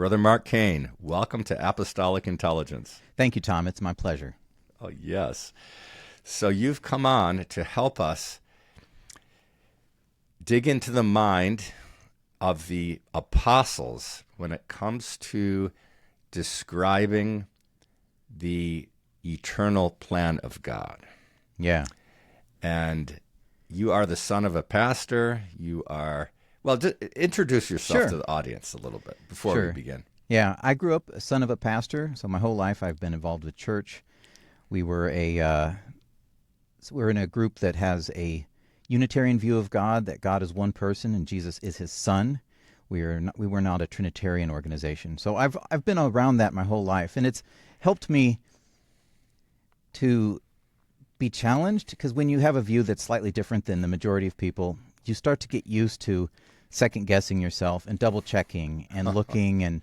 Brother Mark Cain, welcome to Apostolic Intelligence. Thank you, Tom. It's my pleasure. Oh, yes. So you've come on to help us dig into the mind of the apostles when it comes to describing the eternal plan of God. Yeah. And you are the son of a pastor. You are, well, introduce yourself to the audience a little bit before we begin. Yeah, I grew up a son of a pastor, so my whole life I've been involved with church. We were we're in a group that has a Unitarian view of God, that God is one person and Jesus is his son. We were not a Trinitarian organization. So I've been around that my whole life, and it's helped me to be challenged, because when you have a view that's slightly different than the majority of people, you start to get used to second-guessing yourself and double-checking and looking and,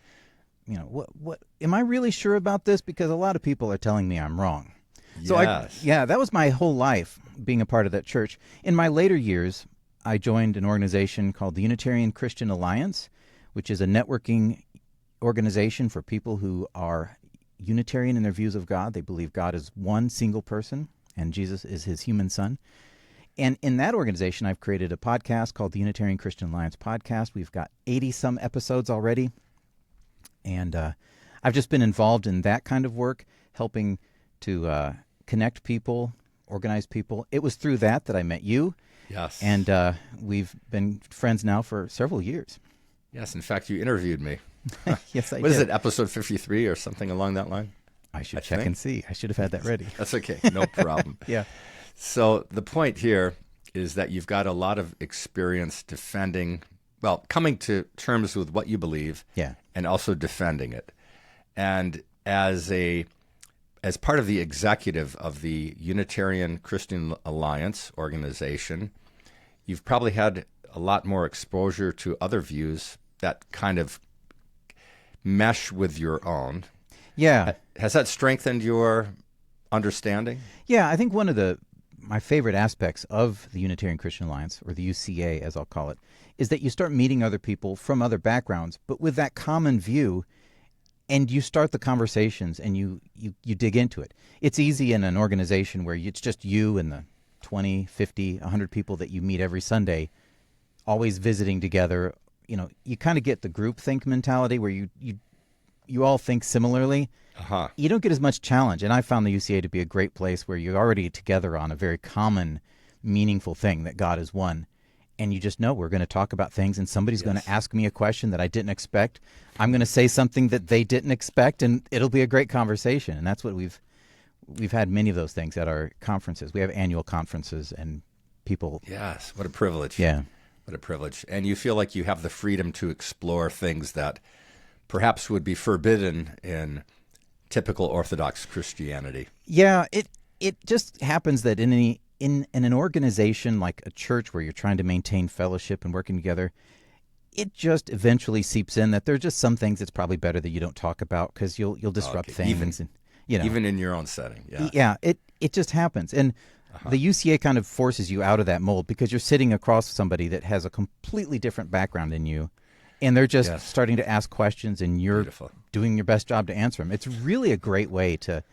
what am I really sure about this? Because a lot of people are telling me I'm wrong. So Yes. that was my whole life, being a part of that church. In my later years, I joined an organization called the Unitarian Christian Alliance, which is a networking organization for people who are Unitarian in their views of God. They believe God is one single person, and Jesus is his human son. And in that organization, I've created a podcast called the Unitarian Christian Alliance Podcast. We've got 80-some episodes already. And I've just been involved in that kind of work, helping to connect people, organize people. It was through that I met you. Yes. And we've been friends now for several years. Yes, in fact, you interviewed me. Yes, I did. What is it, episode 53 or something along that line? I should check and see. I should have had that ready. That's okay. No problem. Yeah. So the point here is that you've got a lot of experience coming to terms with what you believe, and also defending it. And as part of the executive of the Unitarian Christian Alliance organization, you've probably had a lot more exposure to other views that kind of mesh with your own. Yeah. Has that strengthened your understanding? Yeah, I think one of my favorite aspects of the Unitarian Christian Alliance, or the UCA as I'll call it, is that you start meeting other people from other backgrounds, but with that common view, and you start the conversations and you dig into it. It's easy in an organization where it's just you and the 20, 50, 100 people that you meet every Sunday, always visiting together. You kind of get the groupthink mentality where you all think similarly. You don't get as much challenge. And I found the UCA to be a great place where you're already together on a very common, meaningful thing, that God is one. And you just know we're going to talk about things, and somebody's going to ask me a question that I didn't expect. I'm going to say something that they didn't expect, and it'll be a great conversation. And that's what we've had many of those things at our conferences. We have annual conferences, and people. Yes, what a privilege. Yeah. What a privilege. And you feel like you have the freedom to explore things that perhaps would be forbidden in typical Orthodox Christianity. Yeah, it just happens that in an organization like a church where you're trying to maintain fellowship and working together, it just eventually seeps in that there are just some things it's probably better that you don't talk about, because you'll disrupt things. Even in your own setting. Yeah. Yeah, it just happens. And the UCA kind of forces you out of that mold, because you're sitting across somebody that has a completely different background than you, and they're just starting to ask questions, and you're doing your best job to answer them. It's really a great way to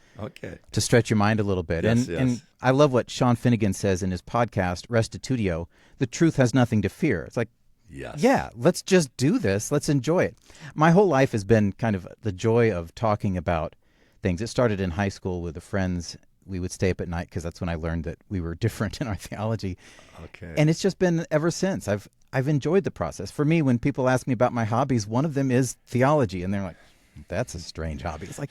stretch your mind a little bit. And I love what Sean Finnegan says in his podcast, Restitutio, the truth has nothing to fear. It's like, let's just do this. Let's enjoy it. My whole life has been kind of the joy of talking about things. It started in high school with the friends. We would stay up at night because that's when I learned that we were different in our theology. Okay. And it's just been ever since. I've enjoyed the process. For me, when people ask me about my hobbies, one of them is theology, and they're like, that's a strange hobby. It's like,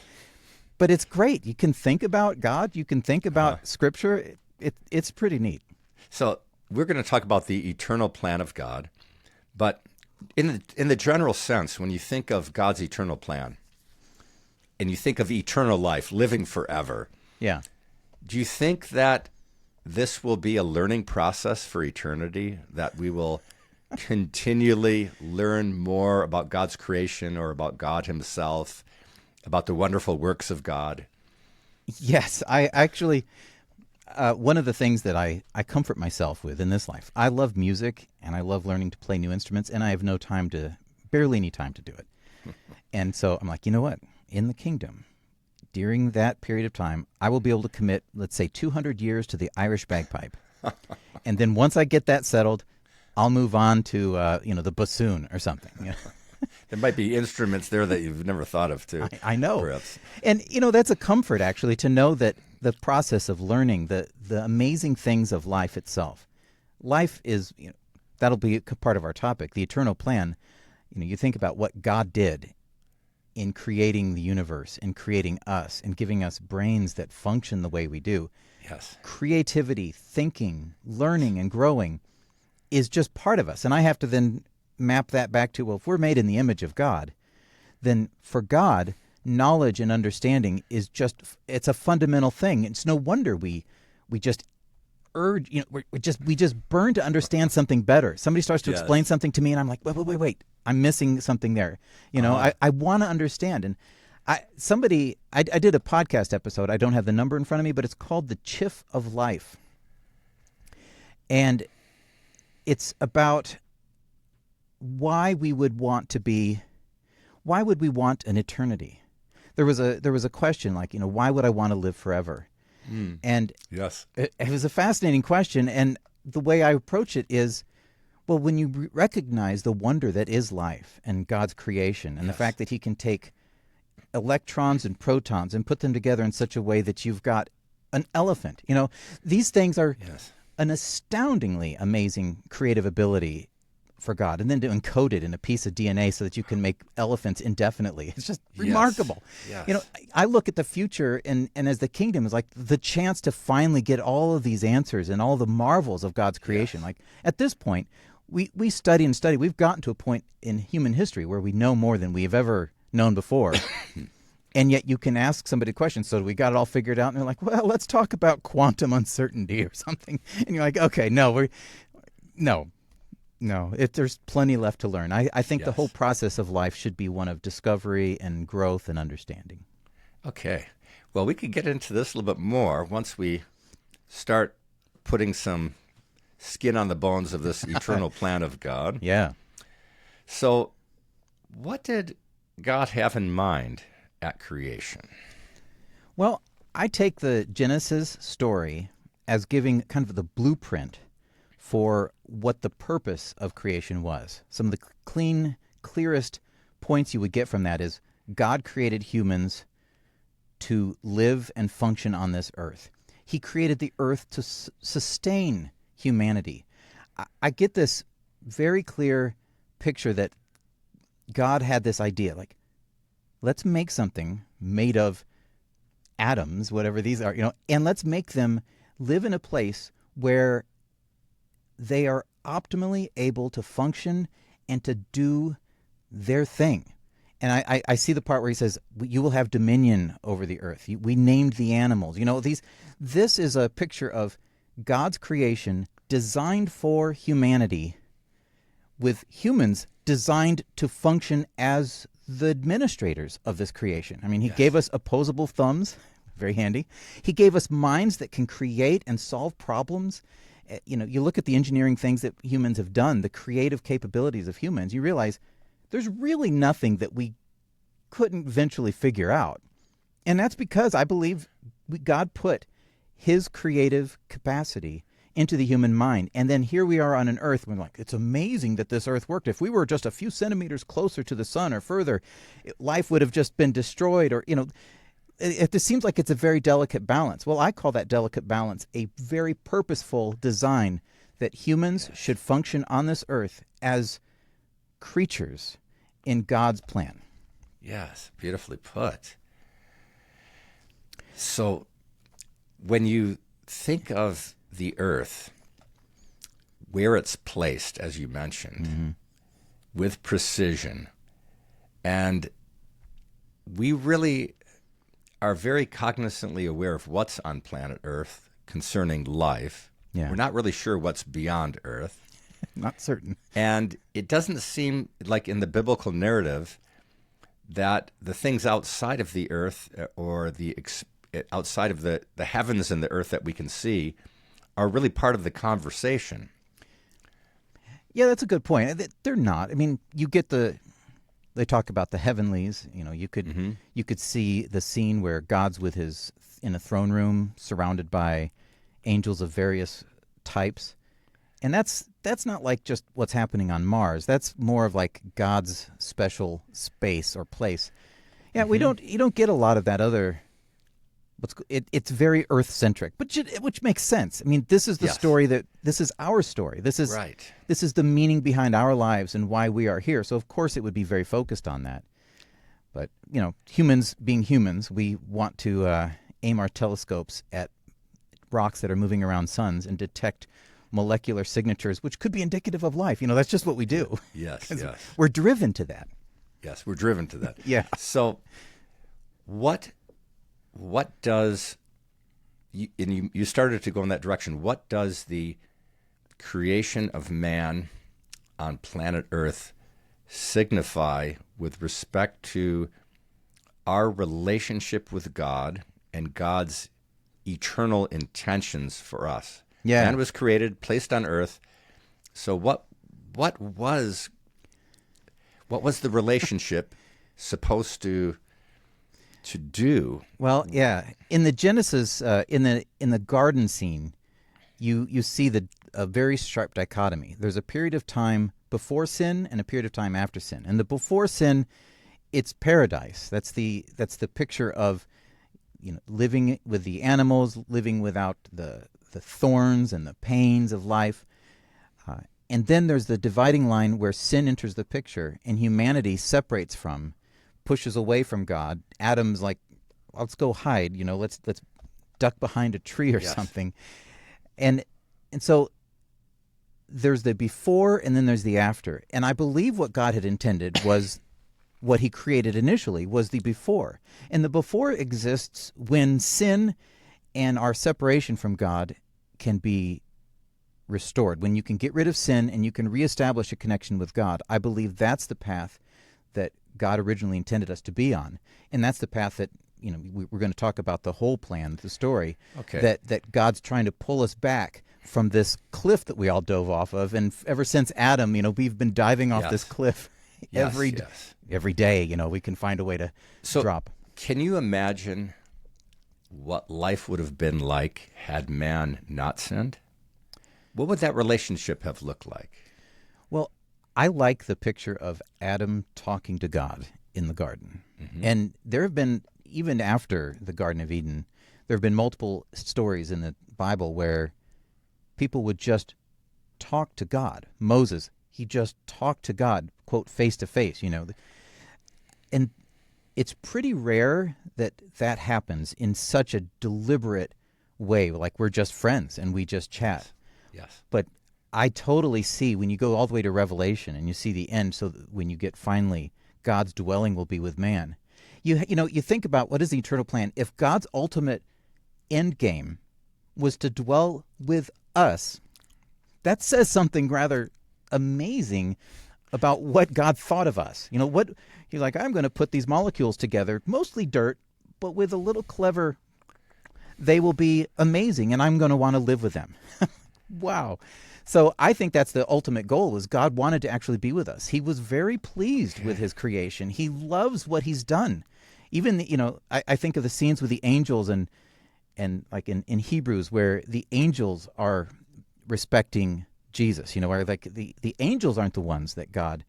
but it's great. You can think about God. You can think about Scripture. It's pretty neat. So we're going to talk about the eternal plan of God, but in the general sense, when you think of God's eternal plan, and you think of eternal life, living forever, do you think that this will be a learning process for eternity, that we will continually learn more about God's creation or about God himself, about the wonderful works of God? Yes, I actually, one of the things that I comfort myself with in this life, I love music and I love learning to play new instruments, and I have barely any time to do it. And so I'm like, you know what? In the kingdom, during that period of time, I will be able to commit, let's say, 200 years to the Irish bagpipe. And then once I get that settled, I'll move on to, the bassoon or something. You know? There might be instruments there that you've never thought of, too. I know. Perhaps. And, that's a comfort, actually, to know that the process of learning, the amazing things of life itself. Life is, that'll be a part of our topic, the eternal plan. You think about what God did in creating the universe, in creating us, and giving us brains that function the way we do. Yes. Creativity, thinking, learning, and growing is just part of us. And I have to then map that back to, well, if we're made in the image of God, then for God, knowledge and understanding is it's a fundamental thing. It's no wonder we just urge, we just burn to understand something better. Somebody starts to explain something to me and I'm like, wait, I'm missing something there. I want to understand. And I did a podcast episode. I don't have the number in front of me, but it's called The Chiff of Life. And it's about why we would want an eternity? There was a question like, why would I want to live forever? And yes, it was a fascinating question. And the way I approach it is, well, when you recognize the wonder that is life and God's creation and the fact that he can take electrons and protons and put them together in such a way that you've got an elephant, these things are an astoundingly amazing creative ability for God, and then to encode it in a piece of DNA so that you can make elephants indefinitely. It's just remarkable. Yes. I look at the future and as the kingdom is like the chance to finally get all of these answers and all the marvels of God's creation. Like at this point, we study and study. We've gotten to a point in human history where we know more than we have ever known before. And yet you can ask somebody questions. So we got it all figured out. And they're like, well, let's talk about quantum uncertainty or something. And you're like, okay, No, there's plenty left to learn. I think the whole process of life should be one of discovery and growth and understanding. Okay. Well, we could get into this a little bit more once we start putting some skin on the bones of this eternal plan of God. Yeah. So what did God have in mind at creation? Well, I take the Genesis story as giving kind of the blueprint for what the purpose of creation was. Some of the clearest points you would get from that is God created humans to live and function on this earth. He created the earth to sustain humanity. I get this very clear picture that God had this idea, like, let's make something made of atoms, whatever these are, and let's make them live in a place where they are optimally able to function and to do their thing. And I see the part where he says, you will have dominion over the earth. We named the animals. This is a picture of God's creation designed for humanity, with humans designed to function as the administrators of this creation. I mean, he gave us opposable thumbs, very handy. He gave us minds that can create and solve problems. You look at the engineering things that humans have done, the creative capabilities of humans, you realize there's really nothing that we couldn't eventually figure out. And that's because I believe God put his creative capacity into the human mind. And then here we are on an earth, we're like, it's amazing that this earth worked. If we were just a few centimeters closer to the sun or further, life would have just been destroyed. Or, it seems like it's a very delicate balance. Well, I call that delicate balance a very purposeful design that humans should function on this earth as creatures in God's plan. Yes, beautifully put. So when you think of the earth, where it's placed, as you mentioned, with precision, and we really are very cognizantly aware of what's on planet Earth concerning life. Yeah. We're not really sure what's beyond Earth. Not certain. And it doesn't seem like in the biblical narrative that the things outside of the earth or outside of the heavens and the earth that we can see are really part of the conversation. Yeah, that's a good point. They're not. I mean, you get the they talk about the heavenlies. You could see the scene where God's with his in a throne room surrounded by angels of various types. And that's not like just what's happening on Mars. That's more of like God's special space or place. Yeah, you don't get a lot of that other. It's very Earth-centric, which makes sense. I mean, this is the story this is our story. This is right. This is the meaning behind our lives and why we are here. So of course it would be very focused on that. But humans being humans, we want to aim our telescopes at rocks that are moving around suns and detect molecular signatures, which could be indicative of life. That's just what we do. Yes. We're driven to that. Yes, we're driven to that. Yeah. So, what does you started to go in that direction? What does the creation of man on planet Earth signify with respect to our relationship with God and God's eternal intentions for us? Yeah. Man was created, placed on Earth. So what was the relationship supposed to do? Well, yeah. In the Genesis, in the garden scene, you see a very sharp dichotomy. There's a period of time before sin and a period of time after sin. And the before sin, it's paradise. That's the picture of living with the animals, living without the thorns and the pains of life. And then there's the dividing line where sin enters the picture and humanity separates from, pushes away from God. Adam's like, let's go hide, let's duck behind a tree or something. And so there's the before and then there's the after. And I believe what God had intended was what he created initially was the before. And the before exists when sin and our separation from God can be restored. When you can get rid of sin and you can reestablish a connection with God, I believe that's the path that God originally intended us to be on. And that's the path that, we're going to talk about the whole plan, the story, that God's trying to pull us back from this cliff that we all dove off of. And ever since Adam, we've been diving off this cliff every day. We can find a way to drop. Can you imagine what life would have been like had man not sinned? What would that relationship have looked like? Well, I like the picture of Adam talking to God in the garden. Mm-hmm. And there have been, even after the Garden of Eden, there have been multiple stories in the Bible where people would just talk to God. Moses, he just talked to God, quote, face to face, And it's pretty rare that happens in such a deliberate way, like we're just friends and we just chat. Yes. But I totally see when you go all the way to Revelation and you see the end, so that when you get finally God's dwelling will be with man. You think about what is the eternal plan. If God's ultimate end game was to dwell with us, that says something rather amazing about what God thought of us. What you're like, I'm going to put these molecules together, mostly dirt, but with a little clever, they will be amazing, and I'm going to want to live with them. Wow. So I think that's the ultimate goal, is God wanted to actually be with us. He was very pleased with his creation. He loves what he's done. Even, I think of the scenes with the angels and like in Hebrews where the angels are respecting Jesus, where like the angels aren't the ones that God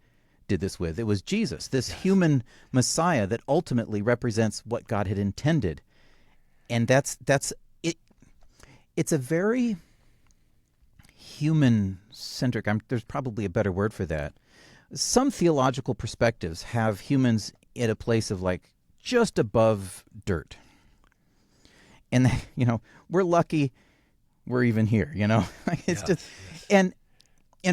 did this with. It was Jesus, this human Messiah that ultimately represents what God had intended. And that's it. It's a very human-centric, there's probably a better word for that. Some theological perspectives have humans at a place of like just above dirt. And, we're lucky we're even here, It's just, and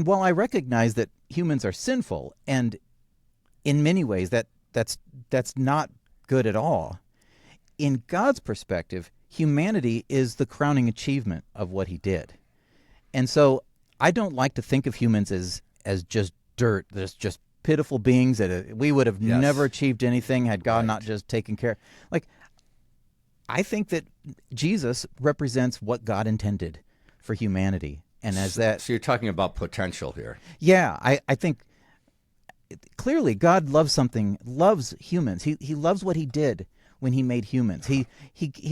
while I recognize that humans are sinful, and in many ways that's not good at all, in God's perspective, humanity is the crowning achievement of what he did. And so I don't like to think of humans as just dirt. There's just pitiful beings that we would have never achieved anything had God not just taken care. Like, I think that Jesus represents what God intended for humanity. And as that... So you're talking about potential here. Yeah, I think clearly God loves humans. He loves what he did when he made humans. He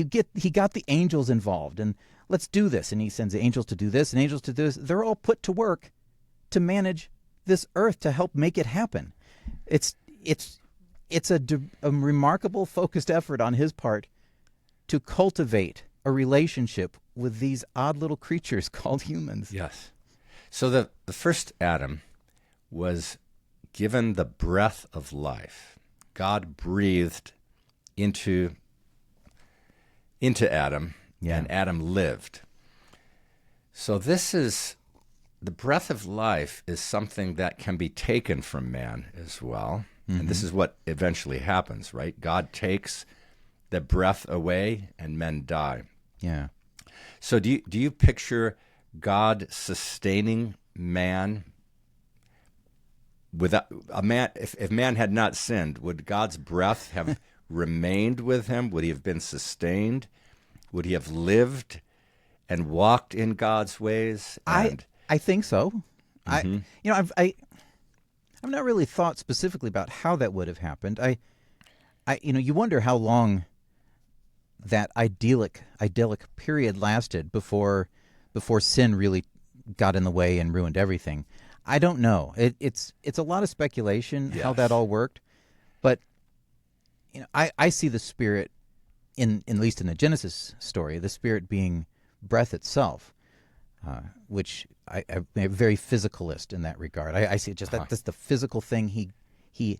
got the angels involved, and let's do this. And he sends the angels to do this and angels to do this. They're all put to work to manage this earth, to help make it happen. It's a remarkable focused effort on his part to cultivate a relationship with these odd little creatures called humans. Yes. So the first Adam was given the breath of life. God breathed into Adam, and Adam lived. So the breath of life is something that can be taken from man as well. Mm-hmm. And this is what eventually happens, right? God takes the breath away and men die. Yeah. So do you picture God sustaining man without a man? If man had not sinned, would God's breath have remained with him? Would he have been sustained? Would he have lived and walked in God's ways? I think so. Mm-hmm. I've not really thought specifically about how that would have happened. You wonder how long that idyllic period lasted before sin really got in the way and ruined everything. I don't know. It's a lot of speculation how that all worked, but I see the Spirit at least in the Genesis story, the Spirit being breath itself, which I'm very physicalist in that regard. I see it just that's the physical thing. He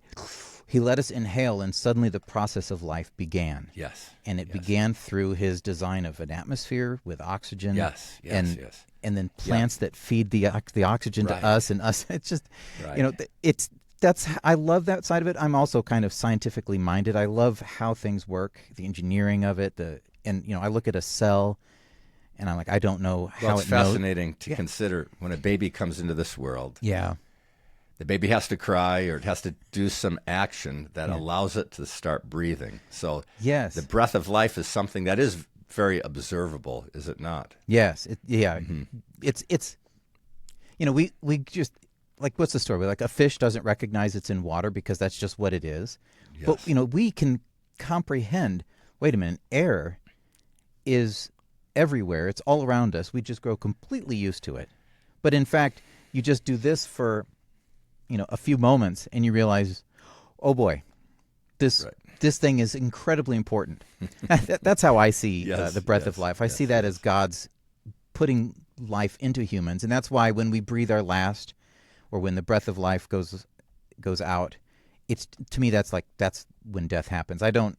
let us inhale, and suddenly the process of life began. Yes. And it began through his design of an atmosphere with oxygen. Yes. And then plants that feed the oxygen to us, and us. It's just, I love that side of it. I'm also kind of scientifically minded. I love how things work, the engineering of it, I look at a cell, and I'm like, I don't know how it's fascinating to consider when a baby comes into this world. Yeah. The baby has to cry, or it has to do some action that allows it to start breathing. So the breath of life is something that is very observable, is it not? Yes. Mm-hmm. It's we just, like, what's the story? Like, a fish doesn't recognize it's in water because that's just what it is. Yes. But, we can comprehend, wait a minute, air is everywhere. It's all around us. We just grow completely used to it. But in fact, you just do this for a few moments, and you realize, oh boy, this thing is incredibly important. That's how I see the breath of life. I see that as God's putting life into humans, and that's why when we breathe our last, or when the breath of life goes out, to me that's when death happens. I don't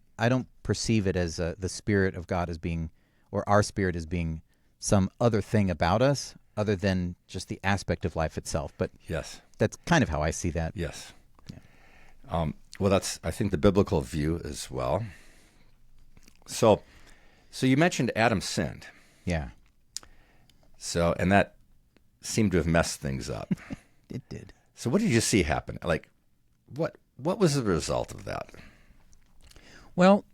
perceive it as the Spirit of God as being, or our spirit as being, some other thing about us other than just the aspect of life itself. But that's kind of how I see that. Yes. Yeah. Well, that's, I think, the biblical view as well. So you mentioned Adam sinned. Yeah. So, and that seemed to have messed things up. It did. So what did you see happen? Like, what was the result of that? Well,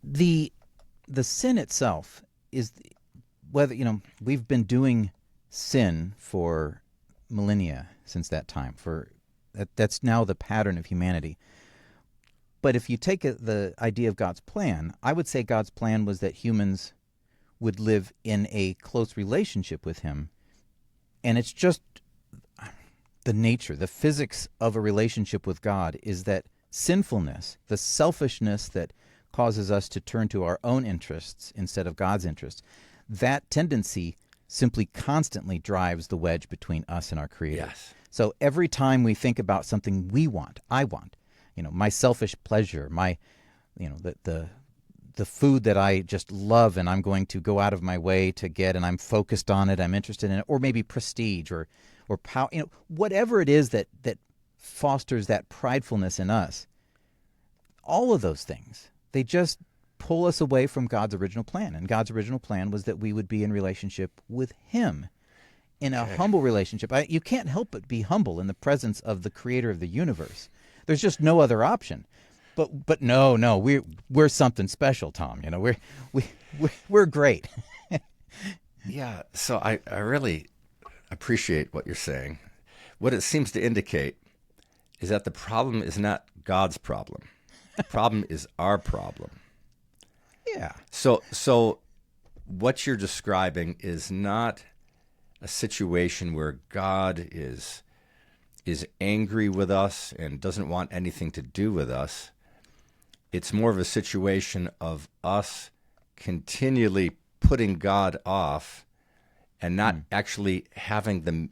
the sin itself is whether, we've been doing sin for millennia since that time. That's now the pattern of humanity. But if you take the idea of God's plan, I would say God's plan was that humans would live in a close relationship with him. And it's just the nature, the physics of a relationship with God is that sinfulness, the selfishness that causes us to turn to our own interests instead of God's interests, that tendency simply constantly drives the wedge between us and our Creator. Yes. So every time we think about something we want, I want, my selfish pleasure, my, the food that I just love and I'm going to go out of my way to get, and I'm focused on it, I'm interested in it, or maybe prestige or power, whatever it is that fosters that pridefulness in us, all of those things, they just pull us away from God's original plan. And God's original plan was that we would be in relationship with him, in a humble relationship. You can't help but be humble in the presence of the Creator of the universe. There's just no other option. But no, we're something special, Tom. We're great. Yeah. So I really appreciate what you're saying. what it seems to indicate is that the problem is not God's problem. The problem is our problem. Yeah. So what you're describing is not a situation where God is angry with us and doesn't want anything to do with us. It's more of a situation of us continually putting God off and not actually having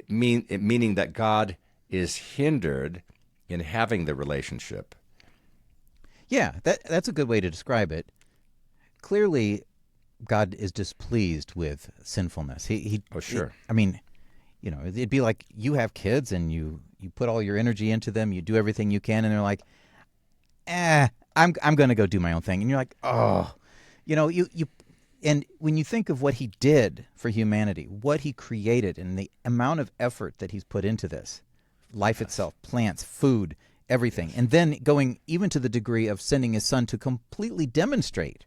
meaning that God is hindered in having the relationship. Yeah, that's a good way to describe it. Clearly, God is displeased with sinfulness. Sure. It'd be like you have kids and you put all your energy into them, you do everything you can, and they're like, I'm going to go do my own thing. And you're like, oh, and when you think of what he did for humanity, what he created, and the amount of effort that he's put into this, life itself, plants, food, everything, and then going even to the degree of sending his son to completely demonstrate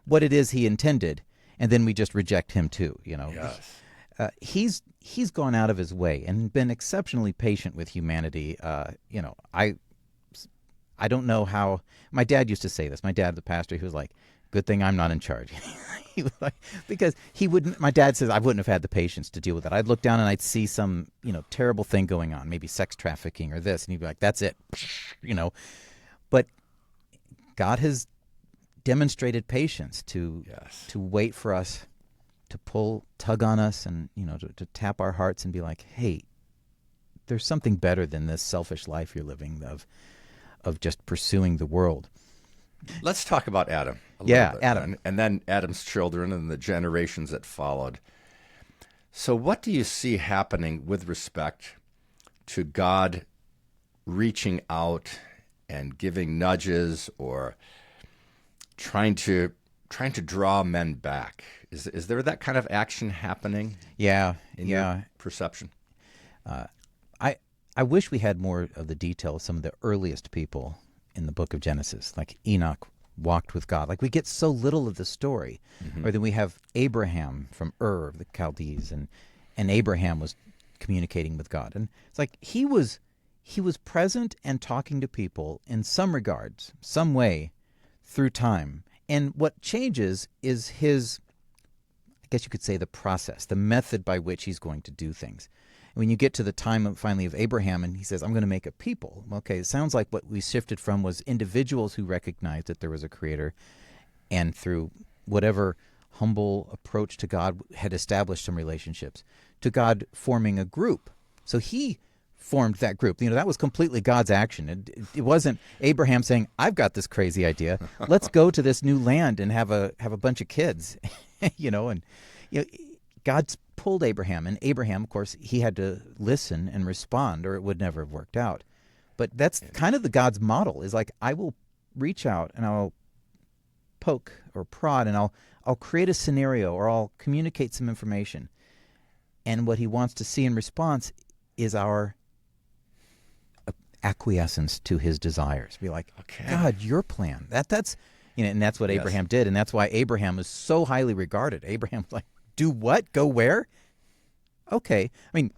what it is he intended, and then we just reject him too. Yes. He's gone out of his way and been exceptionally patient with humanity. I don't know how. My dad used to say this. My dad, the pastor, he was like, "Good thing I'm not in charge." He was like, because he wouldn't. My dad says I wouldn't have had the patience to deal with it. I'd look down and I'd see some terrible thing going on, maybe sex trafficking or this, and he'd be like, "That's it," But God has demonstrated patience to wait for us, to tug on us, and to tap our hearts and be like, "Hey, there's something better than this selfish life you're living of just pursuing the world." Let's talk about Adam a Yeah, little bit, Adam. and then Adam's children and the generations that followed. So what do you see happening with respect to God reaching out and giving nudges or trying to draw men back? Is there that kind of action happening? Yeah, in your perception? I wish we had more of the detail of some of the earliest people in the book of Genesis, like Enoch walked with God. Like, we get so little of the story. Or then we have Abraham from Ur of the Chaldees, and Abraham was communicating with God. And it's like he was present and talking to people in some regards, some way, through time. And what changes is his, I guess you could say, the process, the method by which he's going to do things. When you get to the time of Abraham, and he says, "I'm going to make a people." Okay, it sounds like what we shifted from was individuals who recognized that there was a creator, and through whatever humble approach to God had established some relationships, to God forming a group. So he formed that group. That was completely God's action. It wasn't Abraham saying, "I've got this crazy idea. Let's go to this new land and have a bunch of kids." God's pulled Abraham, and Abraham, of course, he had to listen and respond, or it would never have worked out. But that's kind of the God's model, is like, I will reach out and I'll poke or prod, and I'll create a scenario, or I'll communicate some information. And what he wants to see in response is our acquiescence to his desires. Be like, okay, God, your plan. That's and that's what Abraham did, and that's why Abraham is so highly regarded. Abraham's like, do what? Go where? Okay. I mean,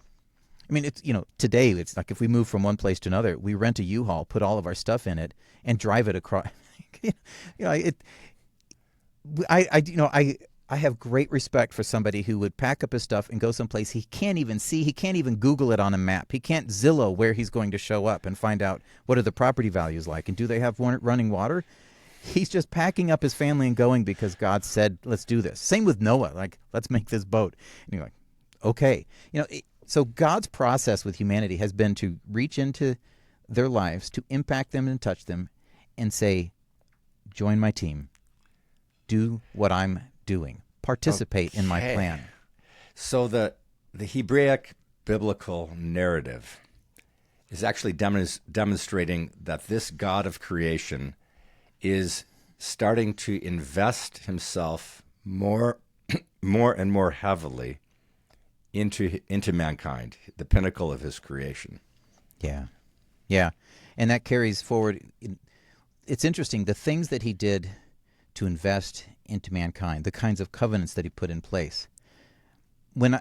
it's, today it's like if we move from one place to another, we rent a U-Haul, put all of our stuff in it, and drive it across. I have great respect for somebody who would pack up his stuff and go someplace he can't even see. He can't even Google it on a map. He can't Zillow where he's going to show up and find out what are the property values like, and do they have running water? He's just packing up his family and going because God said, "Let's do this." Same with Noah, like, "Let's make this boat." And you're like, okay. So God's process with humanity has been to reach into their lives, to impact them and touch them, and say, "Join my team. Do what I'm doing. Participate in my plan." So the Hebraic biblical narrative is actually demonstrating that this God of creation is starting to invest himself more and more heavily into mankind, the pinnacle of his creation. Yeah. And that carries forward. It's interesting, the things that he did to invest into mankind, the kinds of covenants that he put in place. When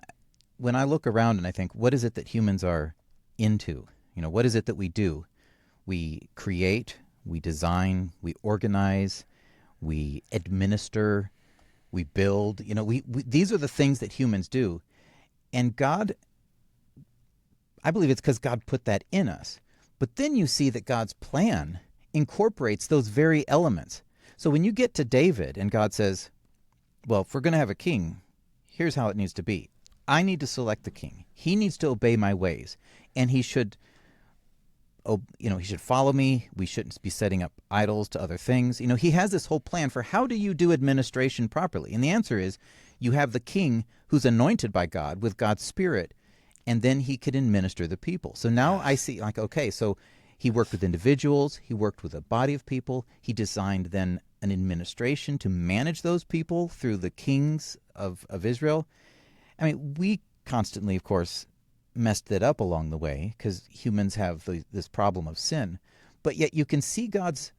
when I look around and I think, what is it that humans are into? What is it that we do? We create, we design, we organize, we administer, we build. These are the things that humans do. And God, I believe it's because God put that in us. But then you see that God's plan incorporates those very elements. So when you get to David and God says, well, if we're going to have a king, here's how it needs to be. I need to select the king. He needs to obey my ways. And he should follow me. We shouldn't be setting up idols to other things. He has this whole plan for how do you do administration properly? And the answer is you have the king who's anointed by God with God's Spirit, and then he could administer the people. So now I see, okay, so he worked with individuals. He worked with a body of people. He designed then an administration to manage those people through the kings of Israel. I mean, we constantly, of course, messed it up along the way because humans have this problem of sin. But yet you can see God's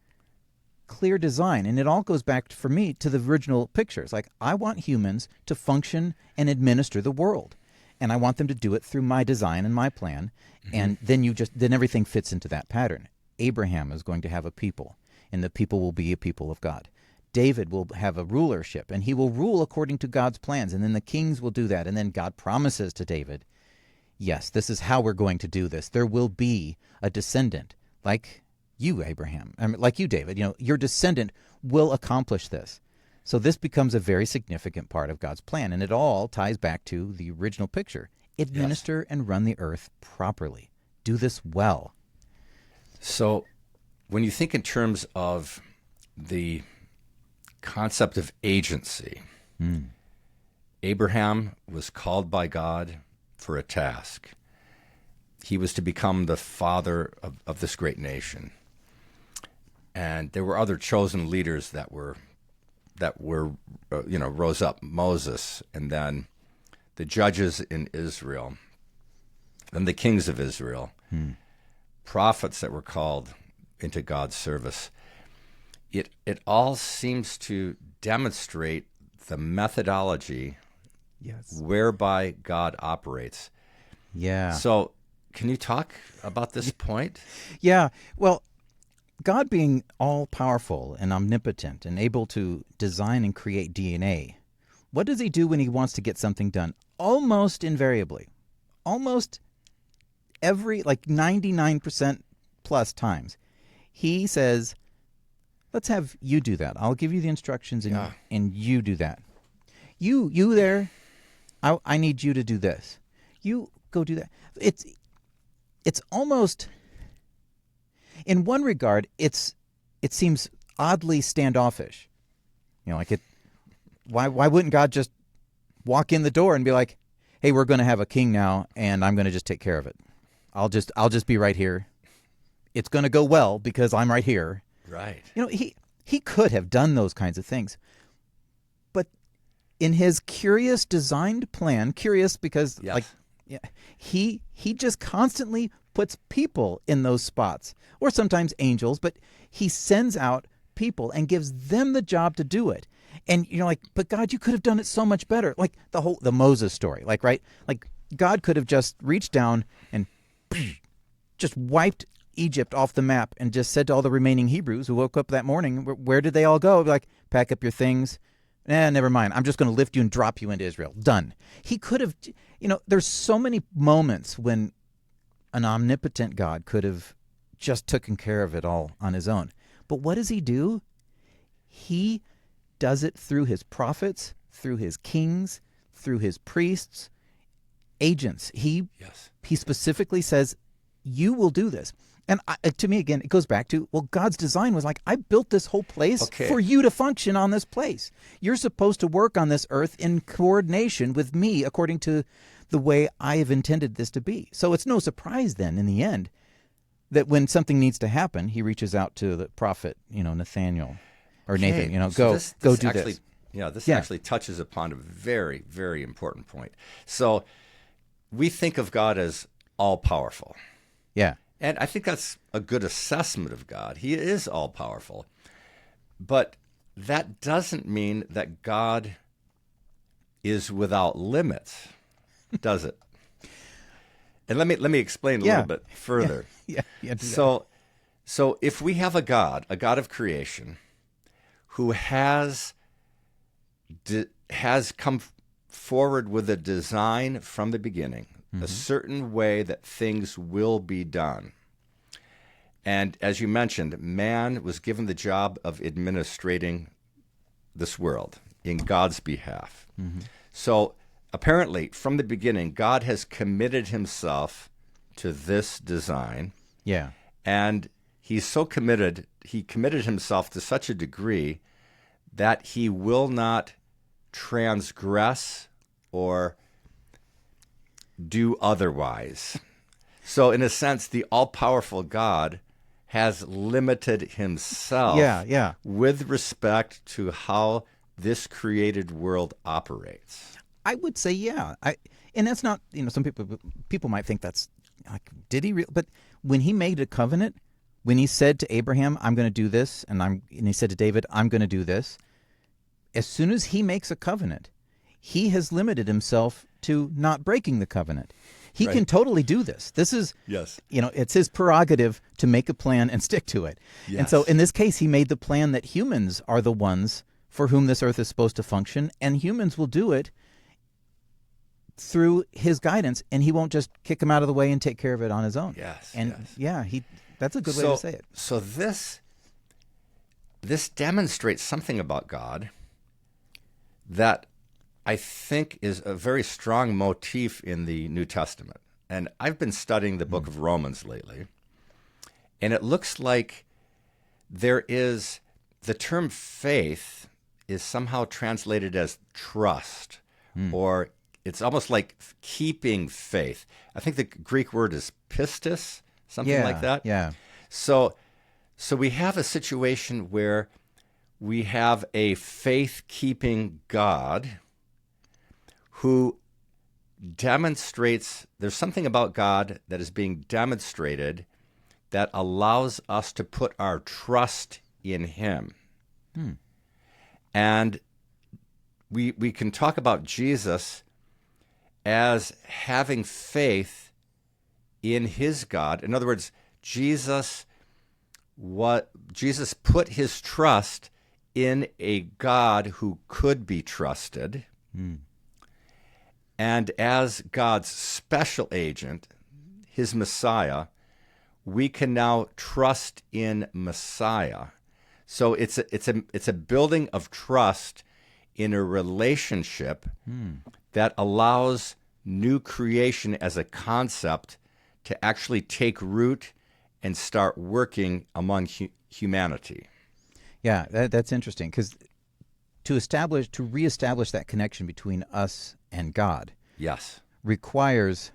clear design, and it all goes back, for me, to the original pictures. I want humans to function and administer the world, and I want them to do it through my design and my plan. Mm-hmm. And then everything fits into that pattern. Abraham is going to have a people, and the people will be a people of God. David will have a rulership, and he will rule according to God's plans, and then the kings will do that. And then God promises to David, yes, this is how we're going to do this. There will be a descendant like you, Abraham, like you, David. Your descendant will accomplish this. So this becomes a very significant part of God's plan, and it all ties back to the original picture. Administer and run the earth properly. Do this well. So when you think in terms of the concept of agency, Abraham was called by God for a task. He was to become the father of this great nation. And there were other chosen leaders that rose up. Moses, and then the judges in Israel, and the kings of Israel, prophets that were called into God's service. It all seems to demonstrate the methodology whereby God operates. Yeah. So can you talk about this point? Yeah. Well, God being all-powerful and omnipotent and able to design and create DNA, what does he do when he wants to get something done? Almost invariably. Almost every, 99% plus times, he says, let's have you do that. I'll give you the instructions and you do that. You there, I need you to do this. You go do that. It's almost, in one regard, it seems oddly standoffish. Why wouldn't God just walk in the door and be like, hey, we're going to have a king now, and I'm going to just take care of it. I'll just be right here. It's going to go well because I'm right here. Right. He could have done those kinds of things. But in his curious designed plan, curious because he just constantly puts people in those spots, or sometimes angels, but he sends out people and gives them the job to do it. And but God, you could have done it so much better. Like the Moses story, right? Like God could have just reached down and just wiped Egypt off the map and just said to all the remaining Hebrews who woke up that morning, where did they all go? Like, pack up your things. Never mind. I'm just going to lift you and drop you into Israel. Done. He could have, there's so many moments when an omnipotent God could have just taken care of it all on his own. But what does he do? He does it through his prophets, through his kings, through his priests, agents. He specifically says, you will do this. And to me, again, it goes back to, God's design was like, I built this whole place for you to function on this place. You're supposed to work on this earth in coordination with me according to the way I have intended this to be. So it's no surprise then, in the end, that when something needs to happen, he reaches out to the prophet, Nathaniel or Nathan, go do this. This actually touches upon a very, very important point. So we think of God as all-powerful. Yeah. And I think that's a good assessment of God. He is all-powerful. But that doesn't mean that God is without limits. does it? And let me explain a little bit further. Yeah. So if we have a God of creation, who has come forward with a design from the beginning, a certain way that things will be done. And as you mentioned, man was given the job of administrating this world in God's behalf. So apparently, from the beginning, God has committed himself to this design. Yeah. And he's so committed, he committed himself to such a degree that he will not transgress or do otherwise. So in a sense, the all-powerful God has limited himself with respect to how this created world operates. I would say, and that's not, some people might think that's like, did he really? But when he made a covenant, when he said to Abraham, I'm going to do this, and he said to David, I'm going to do this, as soon as he makes a covenant, he has limited himself to not breaking the covenant. He can totally do this. This is, it's his prerogative to make a plan and stick to it. Yes. And so in this case, he made the plan that humans are the ones for whom this earth is supposed to function, and humans will do it through his guidance, and he won't just kick them out of the way and take care of it on his own. That's a good way to say it. So this demonstrates something about God that I think is a very strong motif in the New Testament. And I've been studying the book of Romans lately, and it looks like there is, the term faith is somehow translated as trust, or it's almost like keeping faith. I think the Greek word is pistis, something like that. Yeah. So we have a situation where we have a faith-keeping God who demonstrates, there's something about God that is being demonstrated that allows us to put our trust in him. And we can talk about Jesus as having faith in his God. In other words, Jesus put his trust in a God who could be trusted. And as God's special agent, his Messiah, we can now trust in Messiah. So it's a building of trust in a relationship that allows new creation as a concept to actually take root and start working among humanity. Yeah, that's interesting, because to reestablish that connection between us and God, requires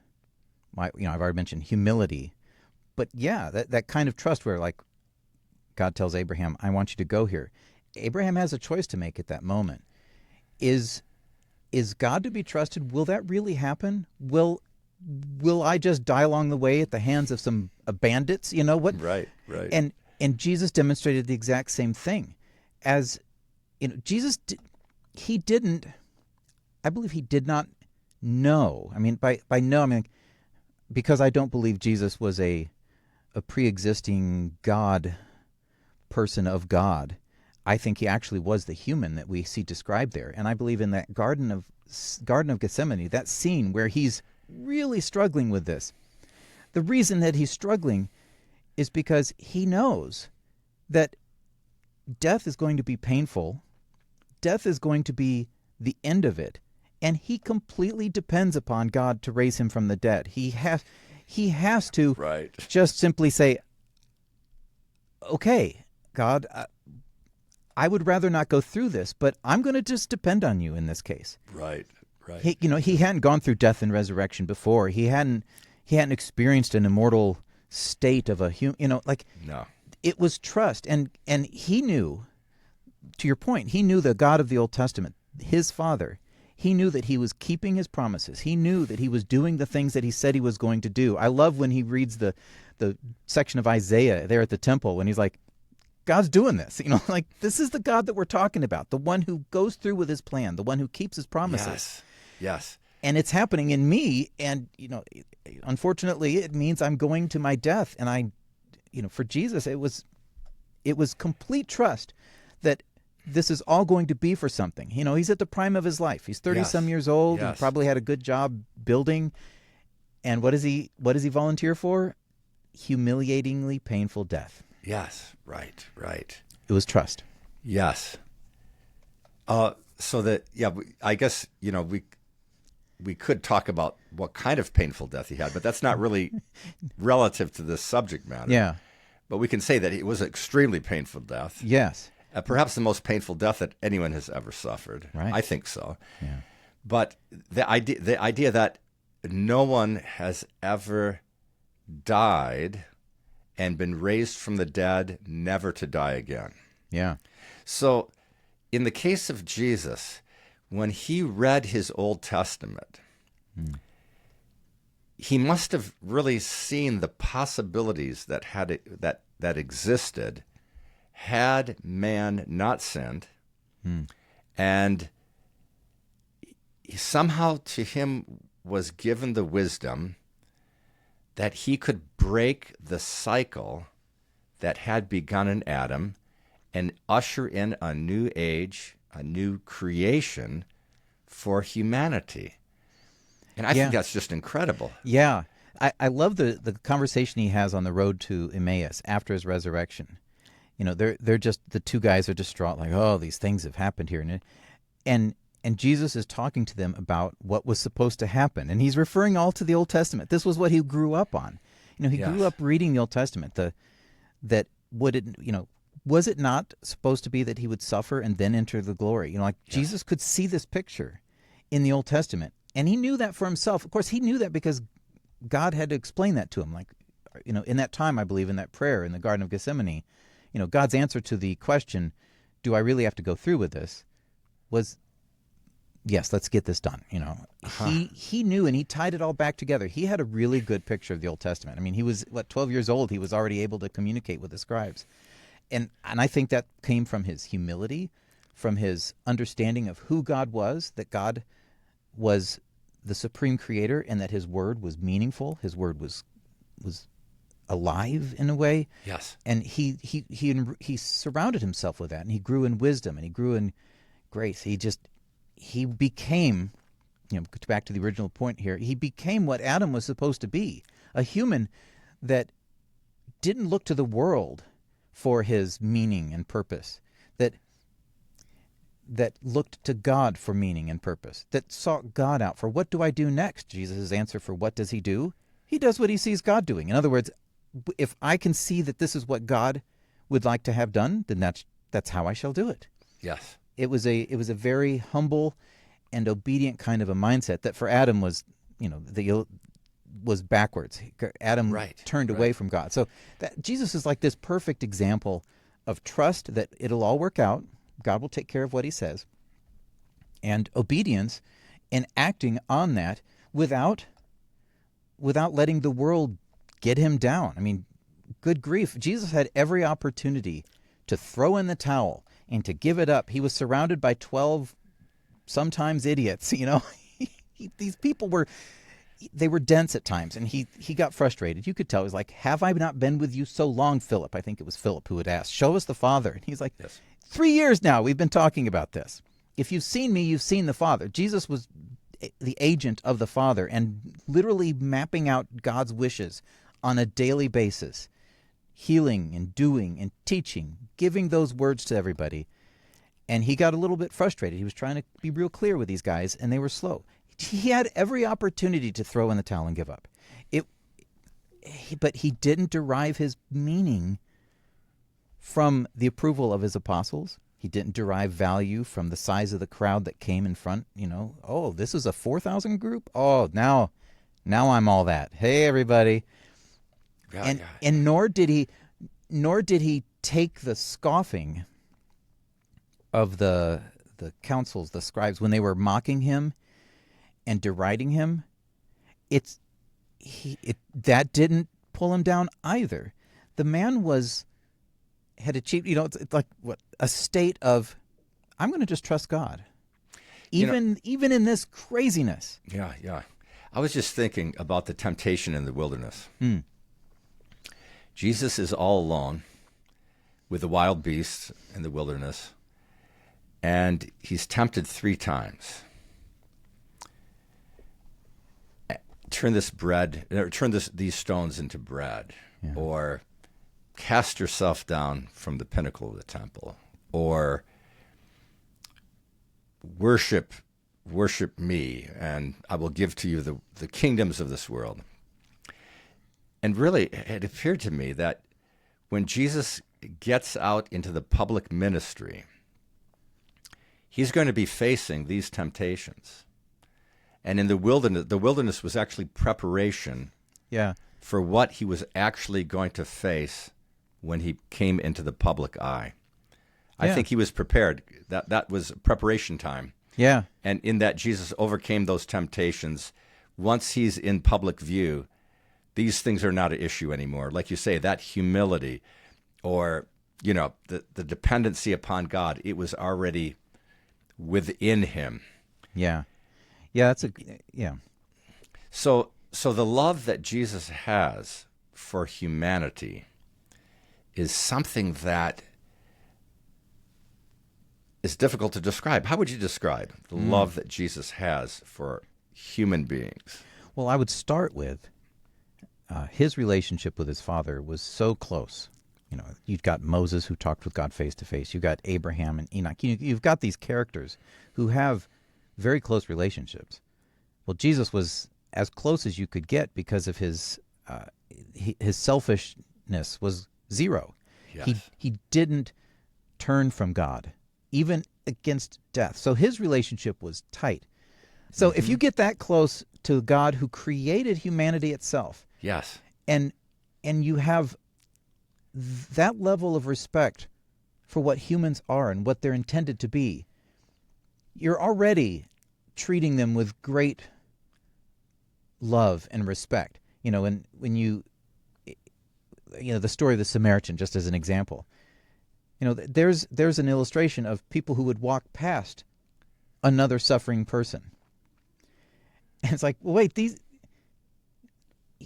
I've already mentioned humility, but that kind of trust where, like, God tells Abraham, I want you to go here. Abraham has a choice to make at that moment. Is God to be trusted? Will that really happen? Will I just die along the way at the hands of some bandits? You know what? Right. And Jesus demonstrated the exact same thing. As Jesus, I believe he did not know. I mean, by know, I mean, because I don't believe Jesus was a pre-existing God, person of God. I think he actually was the human that we see described there. And I believe in that Garden of Gethsemane, that scene where he's really struggling with this. The reason that he's struggling is because he knows that death is going to be painful. Death is going to be the end of it. And he completely depends upon God to raise him from the dead. He has to just simply say, okay, God, I would rather not go through this, but I'm going to just depend on you in this case. Right. He hadn't gone through death and resurrection before. He hadn't experienced an immortal state of a human. No. It was trust, and he knew. To your point, he knew the God of the Old Testament, his Father. He knew that he was keeping his promises. He knew that he was doing the things that he said he was going to do. I love when he reads the section of Isaiah there at the temple when he's like, God's doing this. This is the God that we're talking about, the one who goes through with his plan, the one who keeps his promises. Yes. and it's happening in me. And, unfortunately, it means I'm going to my death. And for Jesus, it was complete trust that this is all going to be for something. He's at the prime of his life. He's 30-some years old. Yes. He probably had a good job building. And what does he volunteer for? Humiliatingly painful death. Yes, right. It was trust. Yes. So that, I guess, we could talk about what kind of painful death he had, but that's not really relative to this subject matter. Yeah. But we can say that it was an extremely painful death. Yes. Perhaps the most painful death that anyone has ever suffered. Right. I think so. Yeah. But the idea that no one has ever died and been raised from the dead, never to die again. Yeah. So in the case of Jesus, when he read his Old Testament, he must have really seen the possibilities that existed had man not sinned, and somehow to him was given the wisdom that he could break the cycle that had begun in Adam and usher in a new age, a new creation for humanity. And I think that's just incredible. Yeah. I love the conversation he has on the road to Emmaus after his resurrection. They're just, the two guys are distraught, like, oh, these things have happened here. And Jesus is talking to them about what was supposed to happen. And he's referring all to the Old Testament. This was what he grew up on. He grew up reading the Old Testament. Was it not supposed to be that he would suffer and then enter the glory? Jesus could see this picture in the Old Testament. And he knew that for himself. Of course, he knew that because God had to explain that to him. In that time, I believe, in that prayer in the Garden of Gethsemane, God's answer to the question, do I really have to go through with this, was, yes, let's get this done. He knew, and he tied it all back together. He had a really good picture of the Old Testament. I mean, he was 12 years old. He was already able to communicate with the scribes, and I think that came from his humility, from his understanding of who God was, that God was the supreme creator, and that his word was meaningful. His word was alive in a way. Yes, and he surrounded himself with that, and he grew in wisdom, and he grew in grace. He became, back to the original point here, he became what Adam was supposed to be, a human that didn't look to the world for his meaning and purpose, that looked to God for meaning and purpose, that sought God out for what do I do next? Jesus' answer for what does he do? He does what he sees God doing. In other words, if I can see that this is what God would like to have done, then that's how I shall do it. Yes. It was a very humble and obedient kind of a mindset that for Adam was, was backwards. Adam turned away from God. So Jesus is like this perfect example of trust that it'll all work out. God will take care of what he says. And obedience and acting on that without letting the world get him down. I mean, good grief. Jesus had every opportunity to throw in the towel and to give it up. He was surrounded by 12 sometimes idiots. These people were dense at times, and he got frustrated. You could tell. He was like, have I not been with you so long, Philip? I think it was Philip who had asked, show us the Father. And he's like, yes. 3 years now we've been talking about this. If you've seen me, you've seen the Father. Jesus was the agent of the Father and literally mapping out God's wishes on a daily basis, healing and doing and teaching, giving those words to everybody. And he got a little bit frustrated. He was trying to be real clear with these guys, and they were slow. He had every opportunity to throw in the towel and give up. But he didn't derive his meaning from the approval of his apostles. He didn't derive value from the size of the crowd that came in front. Oh, this is a 4,000 group? Oh, now I'm all that. Hey, everybody. And nor did he take the scoffing of the councils, the scribes, when they were mocking him and deriding him. That didn't pull him down either. The man had achieved, it's like a state of, I'm going to just trust God. even in this craziness. Yeah, yeah. I was just thinking about the temptation in the wilderness. Jesus is all alone with the wild beasts in the wilderness, and he's tempted 3 times. Turn these stones into bread, or cast yourself down from the pinnacle of the temple, or worship me, and I will give to you the kingdoms of this world. And really, it appeared to me that when Jesus gets out into the public ministry, he's going to be facing these temptations. And in the wilderness was actually preparation for what he was actually going to face when he came into the public eye. I think he was prepared. That was preparation time. Yeah. And in that, Jesus overcame those temptations. Once he's in public view, these things are not an issue anymore. Like you say, that humility or, the dependency upon God, it was already within him. Yeah. Yeah, So the love that Jesus has for humanity is something that is difficult to describe. How would you describe the love that Jesus has for human beings? Well, I would start with his relationship with his Father was so close. You've got Moses who talked with God face to face. You've got Abraham and Enoch. You've got these characters who have very close relationships. Well, Jesus was as close as you could get because of his selfishness was zero. Yes. He didn't turn from God, even against death. So his relationship was tight. So if you get that close to God who created humanity itself, yes, and you have that level of respect for what humans are and what they're intended to be, you're already treating them with great love and respect. When you the story of the Samaritan, just as an example, there's an illustration of people who would walk past another suffering person. And it's like, well, wait,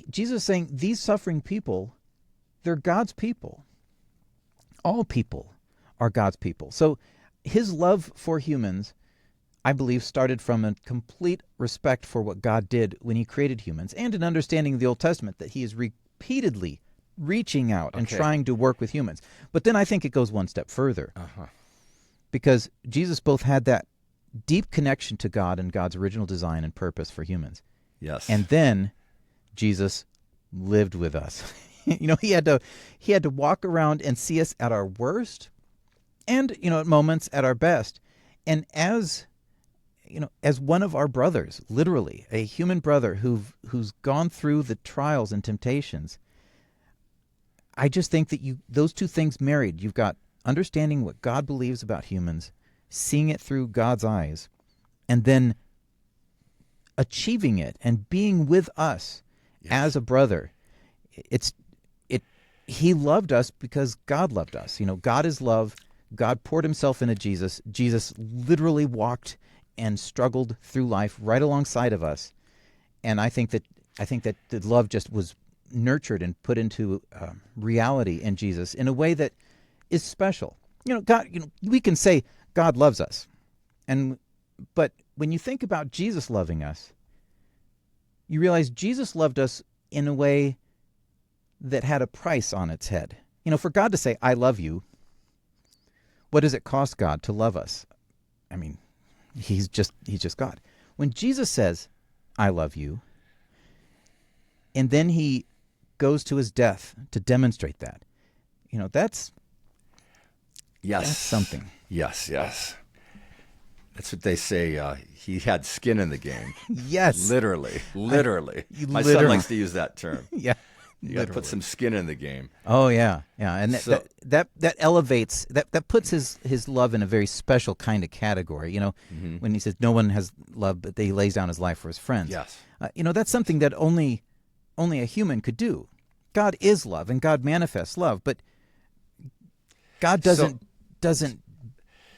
Jesus is saying these suffering people, they're God's people. All people are God's people. So his love for humans, I believe, started from a complete respect for what God did when he created humans, and an understanding of the Old Testament that he is repeatedly reaching out and trying to work with humans. But then I think it goes one step further. Because Jesus both had that deep connection to God and God's original design and purpose for humans. Yes. And then Jesus lived with us. He had to walk around and see us at our worst and, at moments at our best. And as one of our brothers, literally, a human brother who's gone through the trials and temptations, I just think that those two things married, you've got understanding what God believes about humans, seeing it through God's eyes, and then achieving it and being with us as a brother. He loved us because God loved us. God is love. God poured himself into Jesus. Jesus literally walked and struggled through life right alongside of us. And I think that the love just was nurtured and put into reality in Jesus in a way that is special. God, we can say God loves us, but when you think about Jesus loving us, you realize Jesus loved us in a way that had a price on its head. For God to say, I love you, what does it cost God to love us? I mean, he's just God. When Jesus says, I love you, and then he goes to his death to demonstrate that, that's something. Yes. That's what they say. He had skin in the game. Yes. Literally. My son likes to use that term. Yeah. You got to put some skin in the game. Oh, yeah. And that elevates, that puts his love in a very special kind of category. When he says no one has love, but he lays down his life for his friends. Yes. That's something that only a human could do. God is love, and God manifests love, but God doesn't.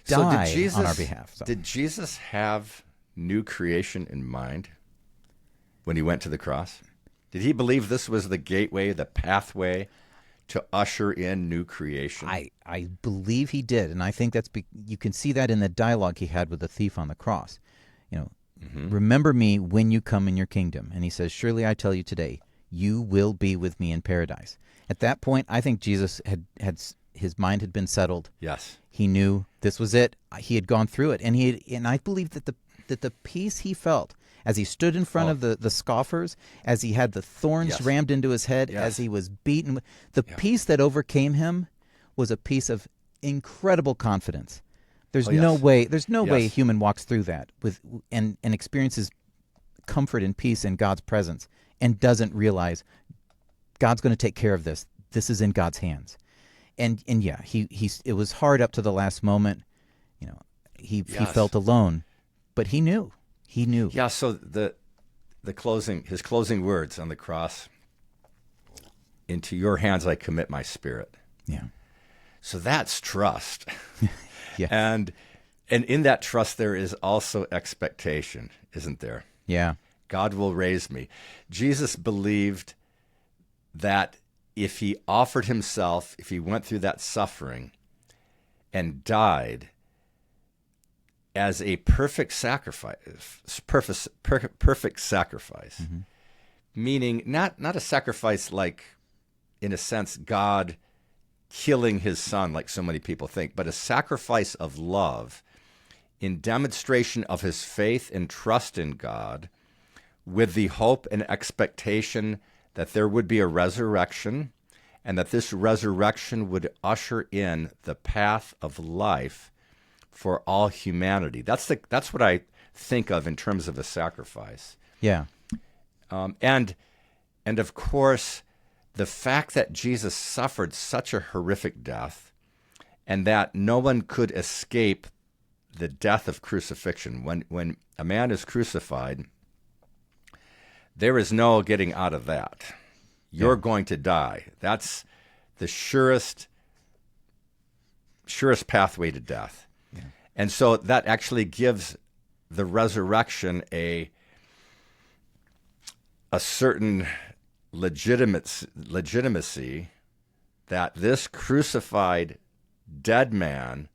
die on our behalf. So. Did Jesus have new creation in mind when he went to the cross? Did he believe this was the gateway, the pathway to usher in new creation? I believe he did, and I think you can see that in the dialogue he had with the thief on the cross. Remember me when you come in your kingdom. And he says, surely I tell you today, you will be with me in paradise. At that point, I think Jesus had his mind had been settled. Yes. He knew this was it. He had gone through it, and I believe that the peace he felt as he stood in front of the scoffers, as he had the thorns rammed into his head, as he was beaten, the peace that overcame him was a peace of incredible confidence. There's no way a human walks through that and experiences comfort and peace in God's presence and doesn't realize God's going to take care of this. This is in God's hands. And it was hard up to the last moment. He felt alone, but he knew. Yeah. So his closing words on the cross: "Into your hands I commit my spirit." Yeah. So that's trust. Yeah. And in that trust there is also expectation, isn't there? Yeah. God will raise me. Jesus believed that if he offered himself, if he went through that suffering and died as a perfect sacrifice, Mm-hmm. meaning not a sacrifice like, in a sense, God killing his son like so many people think, but a sacrifice of love in demonstration of his faith and trust in God, with the hope and expectation that there would be a resurrection and that this resurrection would usher in the path of life for all humanity. That's what I think of in terms of a sacrifice. Yeah. And of course, the fact that Jesus suffered such a horrific death and that no one could escape the death of crucifixion. When a man is crucified, there is no getting out of that. You're going to die. That's the surest pathway to death. Yeah. And so that actually gives the resurrection a certain legitimacy that this crucified dead man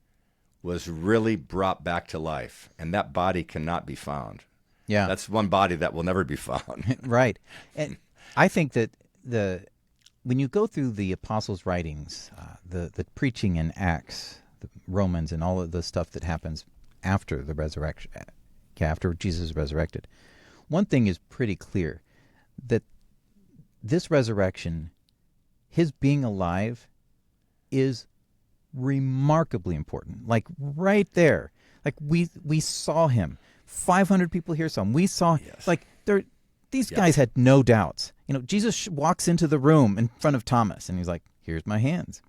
was really brought back to life, and that body cannot be found. Yeah. That's one body that will never be found. Right. And I think that when you go through the apostles' writings, the preaching in Acts, the Romans, and all of the stuff that happens after the resurrection, after Jesus is resurrected, one thing is pretty clear, that this resurrection, his being alive, is remarkably important. Like right there, like we saw him. 500 people here saw him. We saw these guys had no doubts. Jesus walks into the room in front of Thomas, and he's like, "Here's my hands."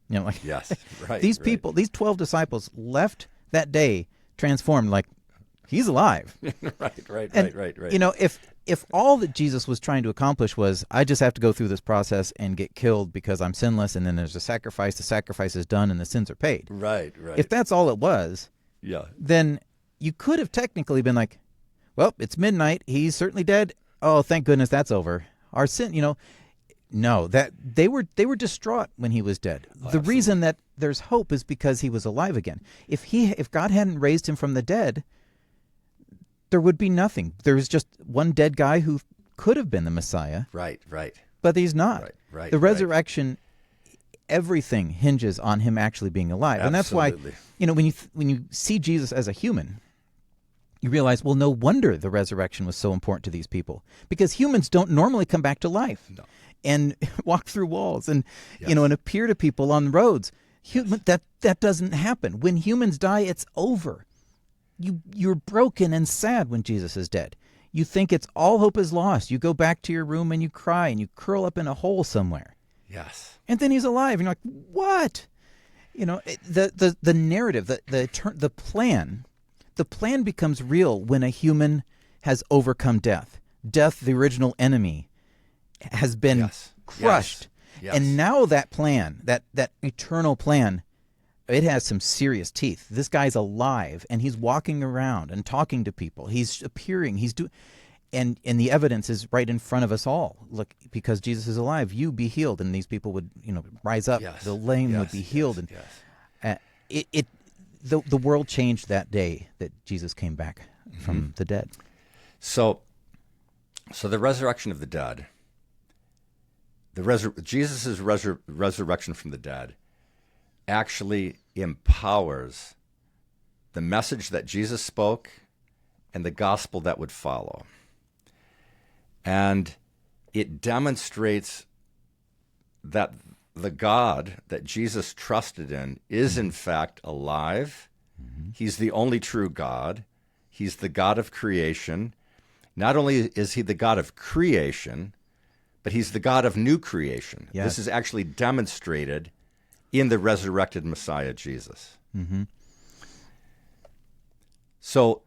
Yes, right. These people, these 12 disciples, left that day transformed. Like, he's alive. Right. If all that Jesus was trying to accomplish was, I just have to go through this process and get killed because I'm sinless, and then there's a sacrifice, the sacrifice is done, and the sins are paid. Right. If that's all it was, then you could have technically been like, well, it's midnight, he's certainly dead. Oh, thank goodness that's over. Our sin, no, that they were distraught when he was dead. The reason that there's hope is because he was alive again. If God hadn't raised him from the dead, there would be nothing. There's just one dead guy who could have been the Messiah. Right. But he's not. Right. The resurrection, everything hinges on him actually being alive. Absolutely. And that's why, when you see Jesus as a human, you realize, well, no wonder the resurrection was so important to these people, because humans don't normally come back to life and walk through walls and and appear to people on roads. That doesn't happen. When humans die, it's over. You're broken and sad when Jesus is dead. You think it's all hope is lost. You go back to your room and you cry and you curl up in a hole somewhere. Yes. And then he's alive, and you're like, what? The narrative, the plan becomes real when a human has overcome death. Death, the original enemy, has been crushed. Yes. And now that plan, that eternal plan, it has some serious teeth. This guy's alive, and he's walking around and talking to people. He's appearing. He's doing, and the evidence is right in front of us all. Look, because Jesus is alive, you be healed, and these people would, rise up. Yes. The lame would be healed, and the world changed that day that Jesus came back from the dead. So the resurrection of the dead, Jesus' resurrection from the dead, actually empowers the message that Jesus spoke and the gospel that would follow. And it demonstrates that the God that Jesus trusted in is in fact alive. He's the only true God. He's the God of creation. Not only is he the God of creation, but he's the God of new creation. Yes. This is actually demonstrated in the resurrected Messiah, Jesus. So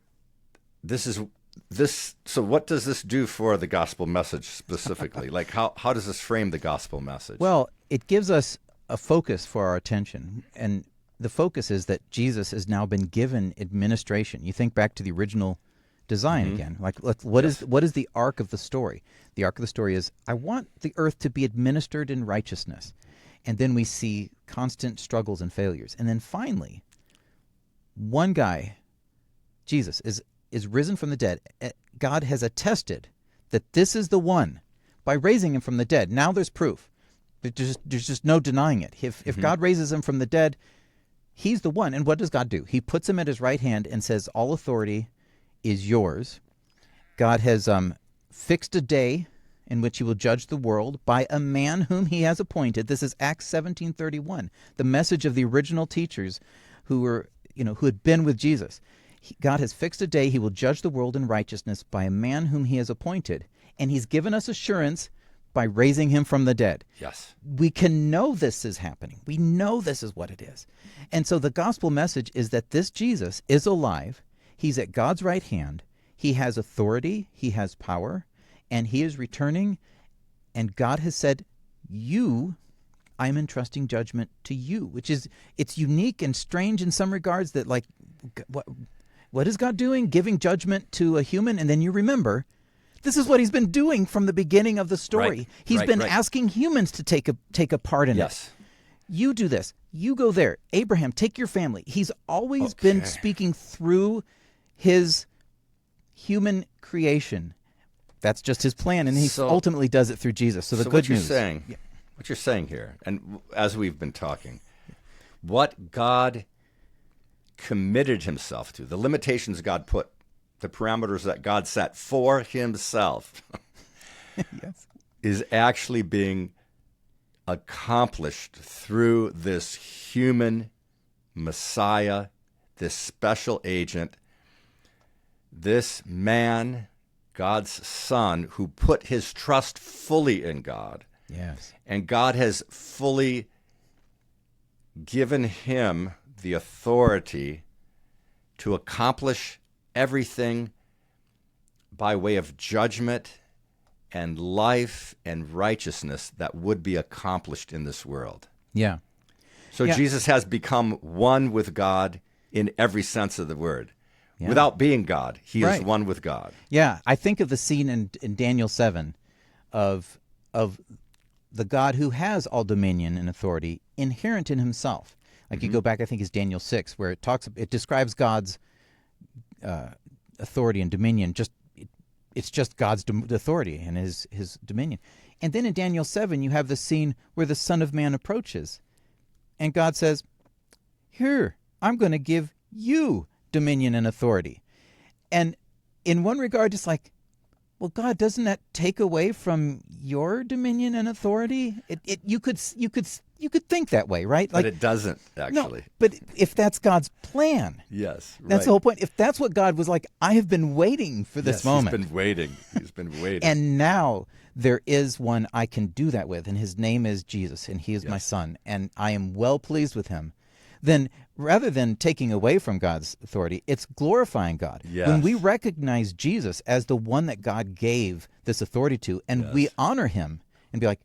so what does this do for the gospel message specifically? Like how does this frame the gospel message? Well, it gives us a focus for our attention, and the focus is that Jesus has now been given administration. You think back to the original design again. Like, what is the arc of the story? The arc of the story is, I want the earth to be administered in righteousness. And then we see constant struggles and failures. And then finally, one guy, Jesus, is risen from the dead. God has attested that this is the one by raising him from the dead. Now there's proof. There's just no denying it. If God raises him from the dead, he's the one. And what does God do? He puts him at his right hand and says, all authority is yours. God has fixed a day in which he will judge the world by a man whom he has appointed. This is Acts 17:31, the message of the original teachers who had been with Jesus. God has fixed a day he will judge the world in righteousness by a man whom he has appointed, and he's given us assurance by raising him from the dead. Yes. We can know this is happening. We know this is what it is. And so the gospel message is that this Jesus is alive. He's at God's right hand. He has authority. He has power. And he is returning. And God has said, I'm entrusting judgment to you, which is, it's unique and strange in some regards that, like, what is God doing? Giving judgment to a human? And then you remember, this is what he's been doing from the beginning of the story. Right, He's been right. asking humans to take a part in it. You do this. You go there. Abraham, take your family. He's always been speaking through his human creation. That's just his plan, and he ultimately does it through Jesus. So the good news. What you're saying here, and as we've been talking, what God committed himself to, the limitations God put, the parameters that God set for himself, is actually being accomplished through this human Messiah, this special agent, this man, God's Son, who put his trust fully in God. Yes. And God has fully given him the authority to accomplish everything by way of judgment and life and righteousness that would be accomplished in this world. Yeah. So Jesus has become one with God in every sense of the word. Yeah. Without being God, he is one with God. Yeah, I think of the scene in Daniel 7 of the God who has all dominion and authority inherent in himself. Like you go back, I think it's Daniel 6, where it describes God's authority and dominion. It's just God's authority and his dominion. And then in Daniel 7, you have the scene where the Son of Man approaches, and God says, "Here, I'm going to give you dominion and authority." And in one regard, it's like, well, God, doesn't that take away from your dominion and authority? You could think that way, right? But it doesn't, actually. No, but if that's God's plan, yes, right. That's the whole point. If that's what God was like, I have been waiting for this moment. He's been waiting. He's been waiting. And now there is one I can do that with, and his name is Jesus, and he is my Son, and I am well pleased with him. Then rather than taking away from God's authority, it's glorifying God. Yes. When we recognize Jesus as the one that God gave this authority to, and we honor him and be like,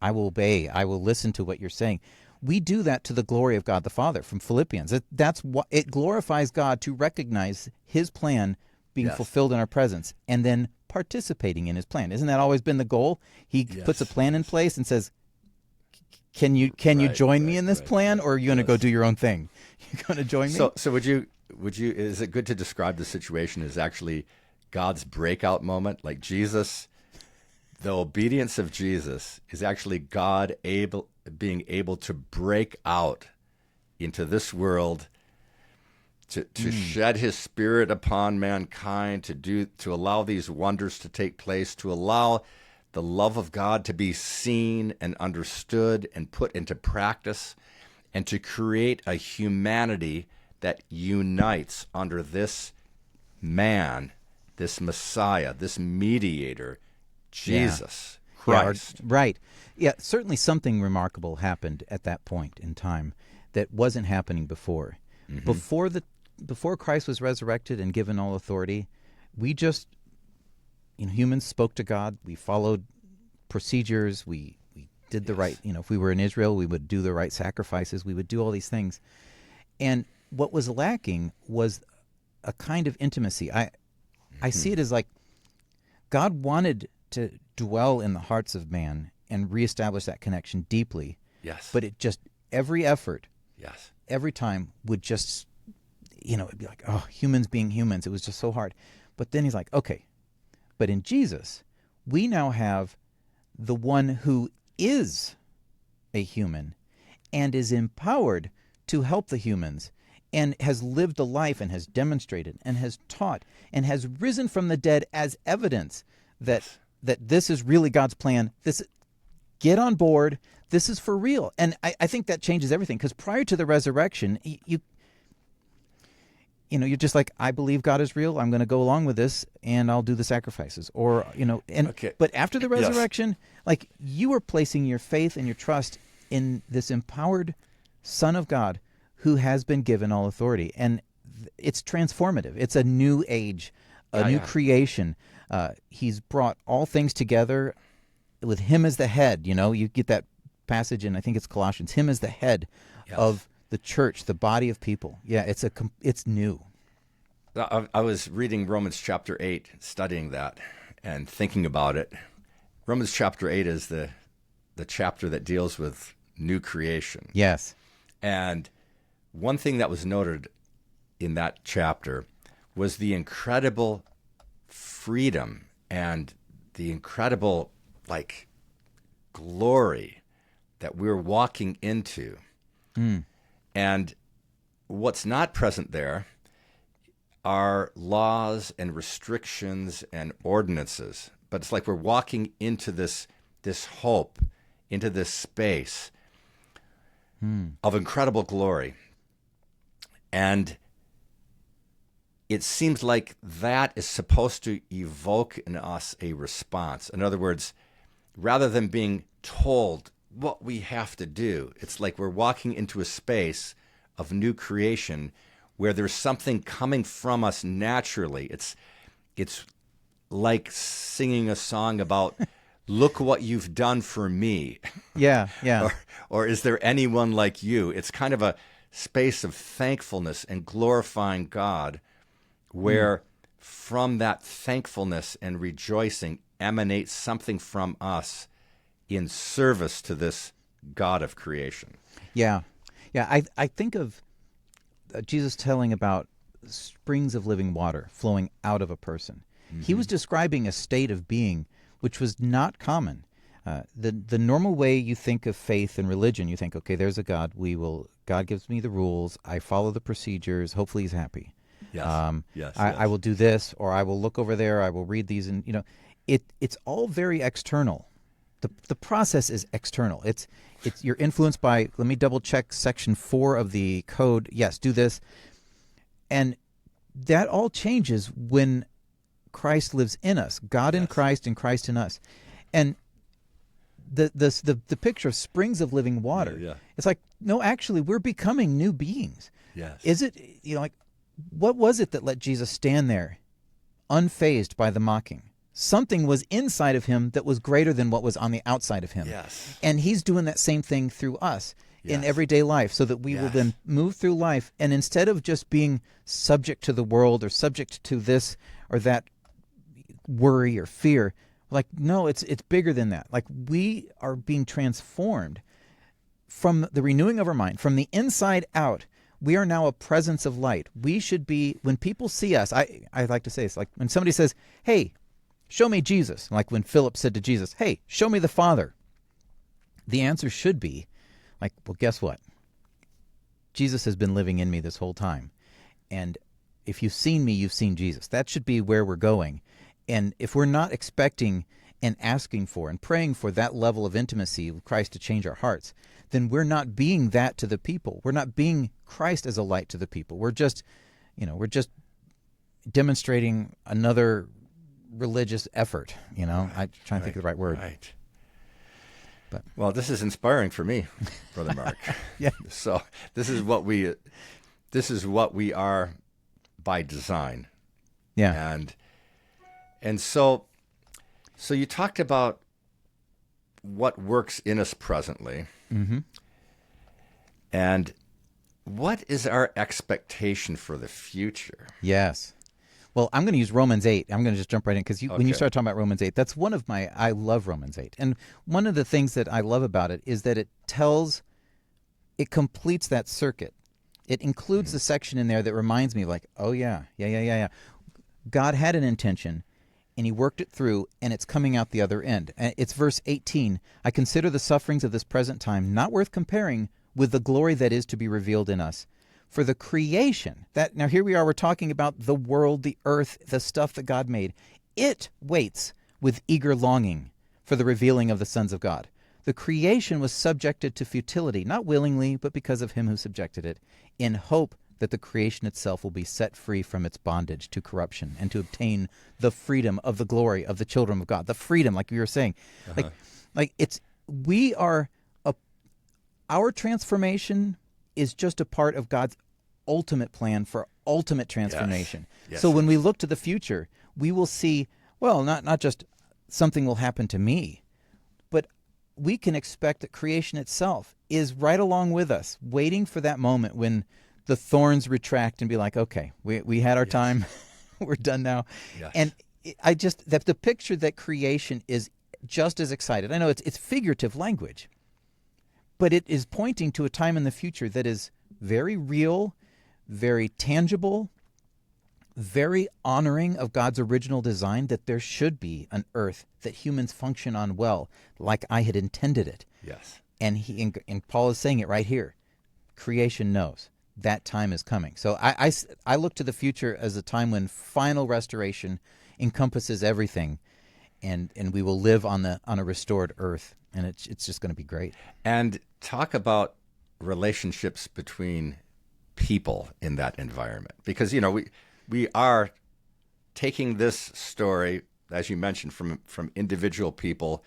I will obey, I will listen to what you're saying. we do that to the glory of God the Father from Philippians. That's what it glorifies God to recognize his plan being fulfilled in our presence and then participating in his plan. Isn't that always been the goal? He puts a plan in place and says, can you join me in this plan, or are you going to go do your own thing? You're going to join me? So would you is it good to describe the situation as actually God's breakout moment? Like Jesus, the obedience of Jesus is actually God being able to break out into this world, to shed his spirit upon mankind, to allow these wonders to take place, to allow the love of God to be seen and understood and put into practice, and to create a humanity that unites under this man, this Messiah, this mediator, Jesus Christ. Yeah, right. Yeah, certainly something remarkable happened at that point in time that wasn't happening before. Mm-hmm. Before Christ was resurrected and given all authority, we just, humans spoke to God. We followed procedures. We did the right, if we were in Israel, we would do the right sacrifices. We would do all these things. And what was lacking was a kind of intimacy. I see it as like God wanted to dwell in the hearts of man and reestablish that connection deeply. Yes. But it just, every effort, every time would just, it'd be like, oh, humans being humans. It was just so hard. But then he's like, okay, but in Jesus, we now have the one who is a human and is empowered to help the humans and has lived a life and has demonstrated and has taught and has risen from the dead as evidence that this is really God's plan. Get on board. This is for real. And I think that changes everything, because prior to the resurrection, you're just like, I believe God is real. I'm going to go along with this, and I'll do the sacrifices. Or, but after the resurrection, like, you are placing your faith and your trust in this empowered Son of God who has been given all authority. And it's transformative. It's a new age, a new creation. He's brought all things together with him as the head. You get that passage in, I think it's Colossians, him as the head of the church, the body of people. Yeah, it's new. I was reading Romans chapter 8, studying that and thinking about it. Romans chapter 8 is the chapter that deals with new creation. Yes. And one thing that was noted in that chapter was the incredible freedom and the incredible, glory that we're walking into. And what's not present there are laws and restrictions and ordinances. But it's like we're walking into this hope, into this space of incredible glory. And it seems like that is supposed to evoke in us a response. In other words, rather than being told what we have to do, it's like we're walking into a space of new creation where there's something coming from us naturally. It's like singing a song about, look what you've done for me. Yeah. or is there anyone like you? It's kind of a space of thankfulness and glorifying God, where from that thankfulness and rejoicing emanates something from us in service to this God of creation. Yeah. I think of Jesus telling about springs of living water flowing out of a person. He was describing a state of being which was not common. The normal way you think of faith and religion, you think, okay, there's a God. God gives me the rules. I follow the procedures. Hopefully he's happy. Yes. I will do this, or I will look over there. I will read these, and it's all very external. The process is external. It's you're influenced by, let me double check section 4 of the code. Yes, do this. And that all changes when Christ lives in us. God in Christ and Christ in us. And the picture of springs of living water, it's like, no, actually, we're becoming new beings. Yes. Is it, what was it that let Jesus stand there unfazed by the mocking? Something was inside of him that was greater than what was on the outside of him. Yes. And he's doing that same thing through us. in Yes. everyday life, so that we will Yes. then move through life, and instead of just being subject to the world or subject to this or that worry or fear, like, no, it's bigger than that. Like, we are being transformed from the renewing of our mind, from the inside out. We are now a presence of light. We should be, when people see us, I like to say it's like when somebody says, hey, show me Jesus, like when Philip said to Jesus, hey, show me the Father. The answer should be, like, well, guess what? Jesus has been living in me this whole time. And if you've seen me, you've seen Jesus. That should be where we're going. And if we're not expecting and asking for and praying for that level of intimacy with Christ to change our hearts, then we're not being that to the people. We're not being Christ as a light to the people. We're just, we're just demonstrating another religious effort. I'm trying to think of the right word. Right. Well, this is inspiring for me, Brother Mark. Yeah. So this is what we are by design. Yeah. And so you talked about what works in us presently. Mm-hmm. And what is our expectation for the future? Yes. Well, I'm going to use Romans 8. I'm going to just jump right in because when you Okay. start talking about Romans 8, that's one of I love Romans 8. And one of the things that I love about it is that it completes that circuit. It includes the section in there that reminds me, like, oh, yeah. God had an intention, and he worked it through, and it's coming out the other end. And it's verse 18. I consider the sufferings of this present time not worth comparing with the glory that is to be revealed in us. For the creation, now here we are, we're talking about the world, the earth, the stuff that God made. It waits with eager longing for the revealing of the sons of God. The creation was subjected to futility, not willingly, but because of him who subjected it, in hope that the creation itself will be set free from its bondage to corruption and to obtain the freedom of the glory of the children of God. The freedom, like we were saying. Our transformation is just a part of God's ultimate plan for ultimate transformation. Yes. So when we look to the future, we will see, well, not just something will happen to me, but we can expect that creation itself is right along with us, waiting for that moment when the thorns retract and be like, okay, we had our time, we're done now. Yes. And the picture that creation is just as excited. I know it's figurative language, but it is pointing to a time in the future that is very real, very tangible, very honoring of God's original design, that there should be an earth that humans function on well, like I had intended it. Yes. And Paul is saying it right here. Creation knows that time is coming. So I look to the future as a time when final restoration encompasses everything, and we will live on a restored earth, and it's just going to be great. And talk about relationships between people in that environment, because we are taking this story, as you mentioned, from individual people,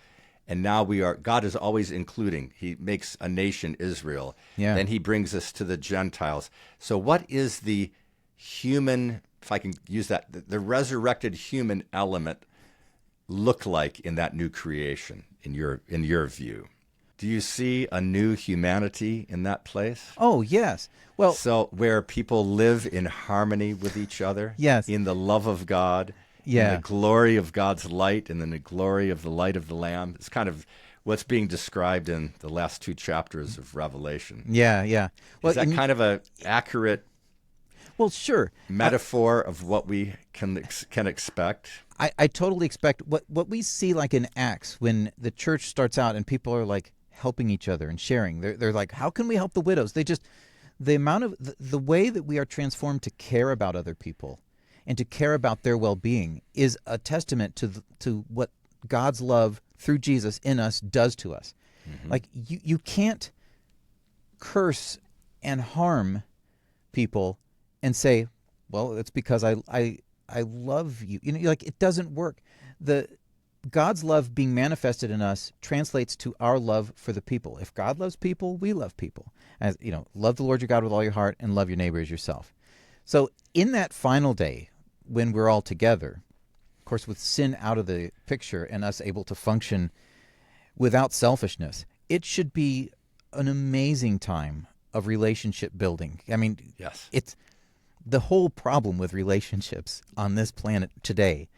and now God is always including. He makes a nation, Israel. Yeah. Then he brings us to the Gentiles. So what is the human, if I can use that, the resurrected human element look like in that new creation, in your view? Do you see a new humanity in that place? Oh, yes. Well, So where people live in harmony with each other, Yes. in the love of God, Yeah. in the glory of God's light, and in the glory of the light of the Lamb. It's kind of what's being described in the last two chapters of Revelation. yeah. Well, Is that kind of an accurate well, sure. metaphor of what we can expect? I totally expect what we see, like in Acts, when the church starts out and people are like helping each other and sharing. They're like, how can we help the widows? The amount of the way that we are transformed to care about other people and to care about their well-being is a testament to what God's love through Jesus in us does to us. Mm-hmm. Like you can't curse and harm people and say, well, it's because I love you. Like, it doesn't work. God's love being manifested in us translates to our love for the people. If God loves people, we love people. As love the Lord your God with all your heart and love your neighbor as yourself. So in that final day, when we're all together, of course, with sin out of the picture and us able to function without selfishness, it should be an amazing time of relationship building. I mean, Yes. it's the whole problem with relationships on this planet today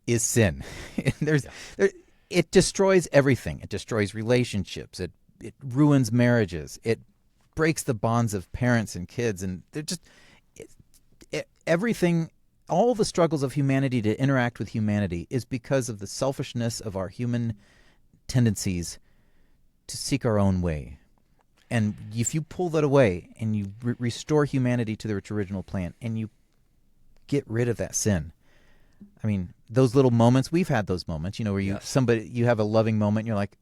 is sin. It destroys everything. It destroys relationships. It ruins marriages. It breaks the bonds of parents and kids, and they're just everything. All the struggles of humanity to interact with humanity is because of the selfishness of our human tendencies to seek our own way. And if you pull that away and you restore humanity to its original plan and you get rid of that sin, I mean, those little moments, we've had those moments, where you you have a loving moment and you're like,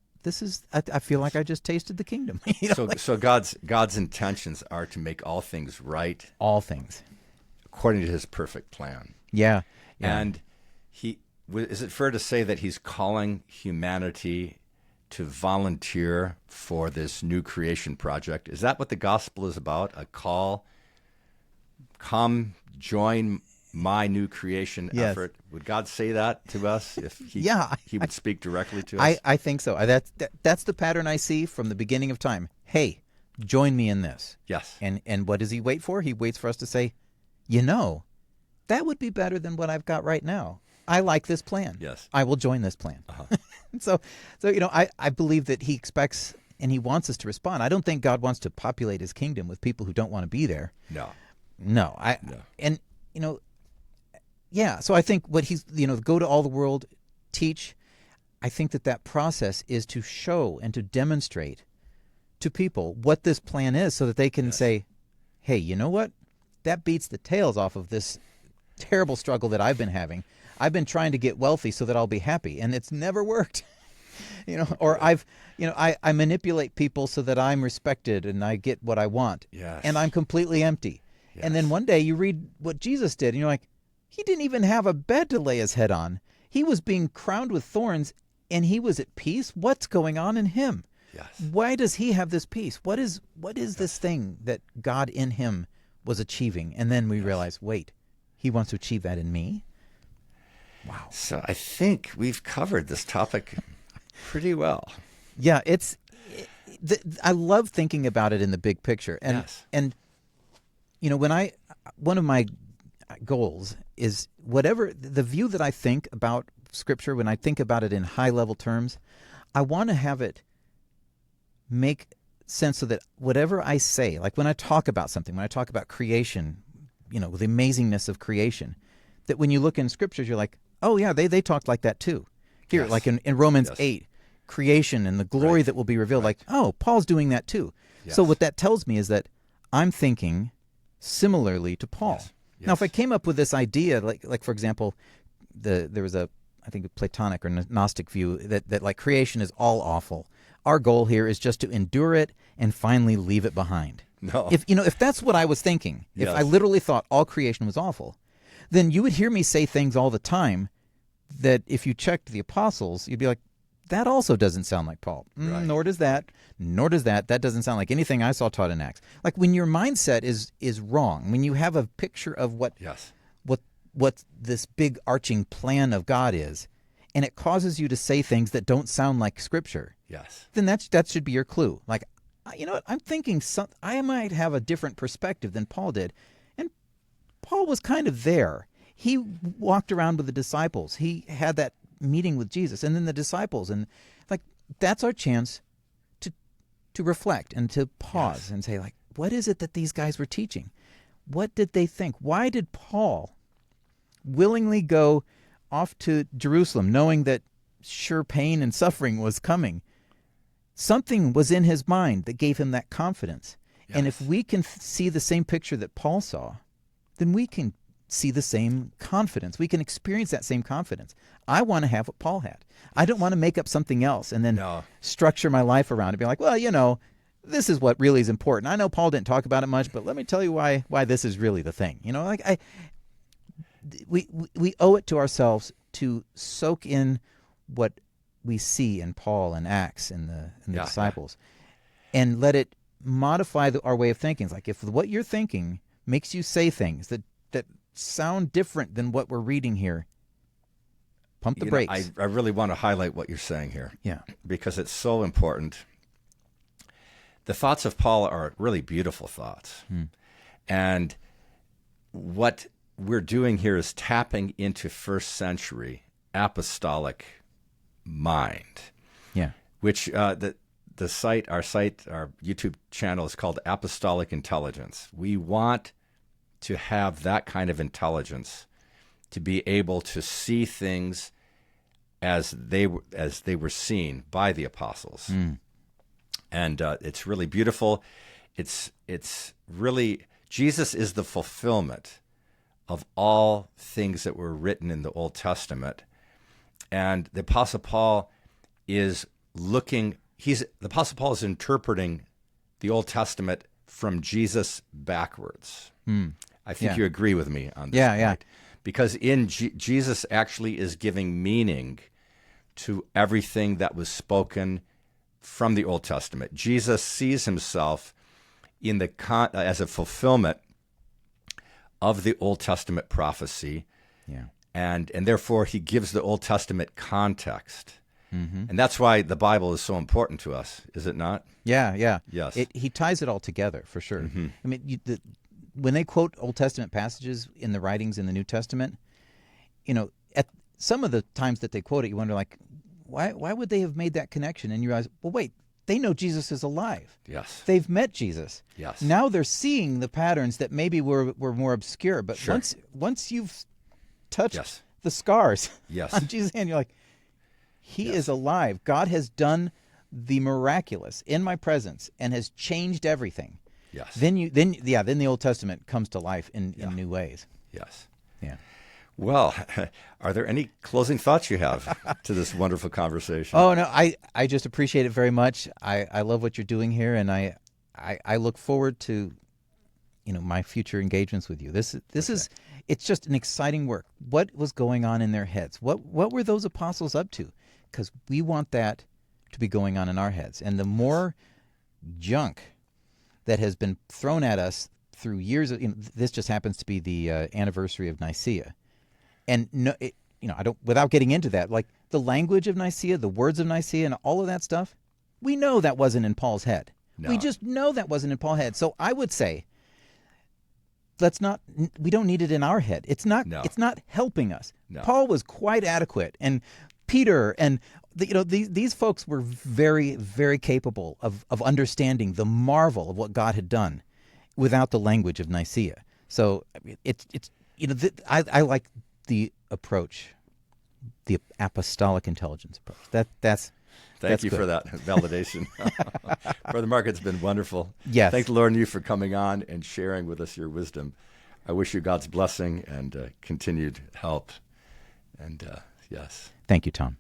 I feel like I just tasted the kingdom. So God's intentions are to make all things right. All things. According to his perfect plan. Yeah. And is it fair to say that he's calling humanity to volunteer for this new creation project? Is that what the gospel is about? A call, come join my new creation effort. Would God say that to us if he would speak directly to us? I think so. That's the pattern I see from the beginning of time. Hey, join me in this. Yes. And what does he wait for? He waits for us to say, that would be better than what I've got right now. I like this plan. Yes. I will join this plan. Uh-huh. so I believe that he expects and he wants us to respond. I don't think God wants to populate his kingdom with people who don't want to be there. No. And so I think what he's, go to all the world, teach. I think that process is to show and to demonstrate to people what this plan is so that they can say, hey, you know what? That beats the tails off of this terrible struggle that I've been having. I've been trying to get wealthy so that I'll be happy, and it's never worked. Or I manipulate people so that I'm respected and I get what I want. Yes. And I'm completely empty. Yes. And then one day you read what Jesus did, and you're like, he didn't even have a bed to lay his head on. He was being crowned with thorns, and he was at peace. What's going on in him? Yes. Why does he have this peace? What is this thing that God in him was achieving? And then we realize, wait, he wants to achieve that in me? Wow. So I think we've covered this topic pretty well. Yeah, I love thinking about it in the big picture. And one of my goals is whatever the view that I think about Scripture, when I think about it in high level terms, I want to have it make sense so that whatever I say, like when I talk about something, when I talk about creation, the amazingness of creation, that when you look in Scriptures, you're like, oh yeah, they talked like that too. Here, like in Romans 8, creation and the glory that will be revealed, like, oh, Paul's doing that too. Yes. So what that tells me is that I'm thinking similarly to Paul. Yes. Now, if I came up with this idea, like for example, there was a Platonic or Gnostic view that like creation is all awful. Our goal here is just to endure it and finally leave it behind. No. If that's what I was thinking, if I literally thought all creation was awful, then you would hear me say things all the time that if you checked the apostles, you'd be like, that also doesn't sound like Paul. Right. Nor does that. That doesn't sound like anything I saw taught in Acts. Like when your mindset is wrong, when you have a picture of what this big arching plan of God is, and it causes you to say things that don't sound like Scripture, then that should be your clue. Like, you know what? I'm thinking I might have a different perspective than Paul did. And Paul was kind of there. He walked around with the disciples. He had that meeting with Jesus and then the disciples. And like, that's our chance to reflect and to pause and say, like, what is it that these guys were teaching? What did they think? Why did Paul willingly go off to Jerusalem knowing that sure pain and suffering was coming? Something was in his mind that gave him that confidence. Yes. And if we can see the same picture that Paul saw, then we can see the same confidence. We can experience that same confidence. I want to have what Paul had. I don't want to make up something else and then structure my life around it. Be like, well, this is what really is important. I know Paul didn't talk about it much, but let me tell you why this is really the thing. We owe it to ourselves to soak in what we see in Paul and Acts and the disciples, and let it modify our way of thinking. It's like if what you're thinking makes you say things that sound different than what we're reading here, pump the brakes. I really want to highlight what you're saying here. Yeah. Because it's so important the thoughts of Paul are really beautiful thoughts. And what we're doing here is tapping into first century apostolic mind. Yeah. Which the site, our YouTube channel is called Apostolic Intelligence. We want to have that kind of intelligence to be able to see things as they were seen by the apostles. And it's really beautiful. It's really, Jesus is the fulfillment of all things that were written in the Old Testament. And the Apostle Paul is interpreting the Old Testament from Jesus backwards. I think you agree with me on this. Yeah. Because in Jesus actually is giving meaning to everything that was spoken from the Old Testament. Jesus sees himself in as a fulfillment of the Old Testament prophecy. Yeah. And therefore he gives the Old Testament context. And that's why the Bible is so important to us, is it not? Yeah. Yes. He ties it all together, for sure. I mean, when they quote Old Testament passages in the writings in the New Testament, at some of the times that they quote it, you wonder, like, why would they have made that connection? And you realize, well, wait, they know Jesus is alive. Yes. They've met Jesus. Yes. Now they're seeing the patterns that maybe were more obscure. But Sure. once you've touched Yes. the scars Yes. on Jesus' hand, you're like, He is alive. God has done the miraculous in my presence and has changed everything. Yes. Then the Old Testament comes to life in new ways. Yes. Yeah. Well, are there any closing thoughts you have to this wonderful conversation? Oh, no, I just appreciate it very much. I love what you're doing here, and I look forward to my future engagements with you. This is it's just an exciting work. What was going on in their heads? What were those apostles up to? Because we want that to be going on in our heads. And the more junk that has been thrown at us through years of, this just happens to be the anniversary of Nicaea. And I don't, without getting into that, like the language of Nicaea, the words of Nicaea, and all of that stuff, we know that wasn't in Paul's head. No. We just know that wasn't in Paul's head. So I would say, we don't need it in our head. It's not helping us. No. Paul was quite adequate, and Peter and these folks were very, very capable of understanding the marvel of what God had done without the language of Nicaea. So I like the approach, the apostolic intelligence approach. Thank you good. for that validation. Brother Mark, it's been wonderful. Yes. Thank the Lord and you for coming on and sharing with us your wisdom. I wish you God's blessing and continued help. And yes. Thank you, Tom.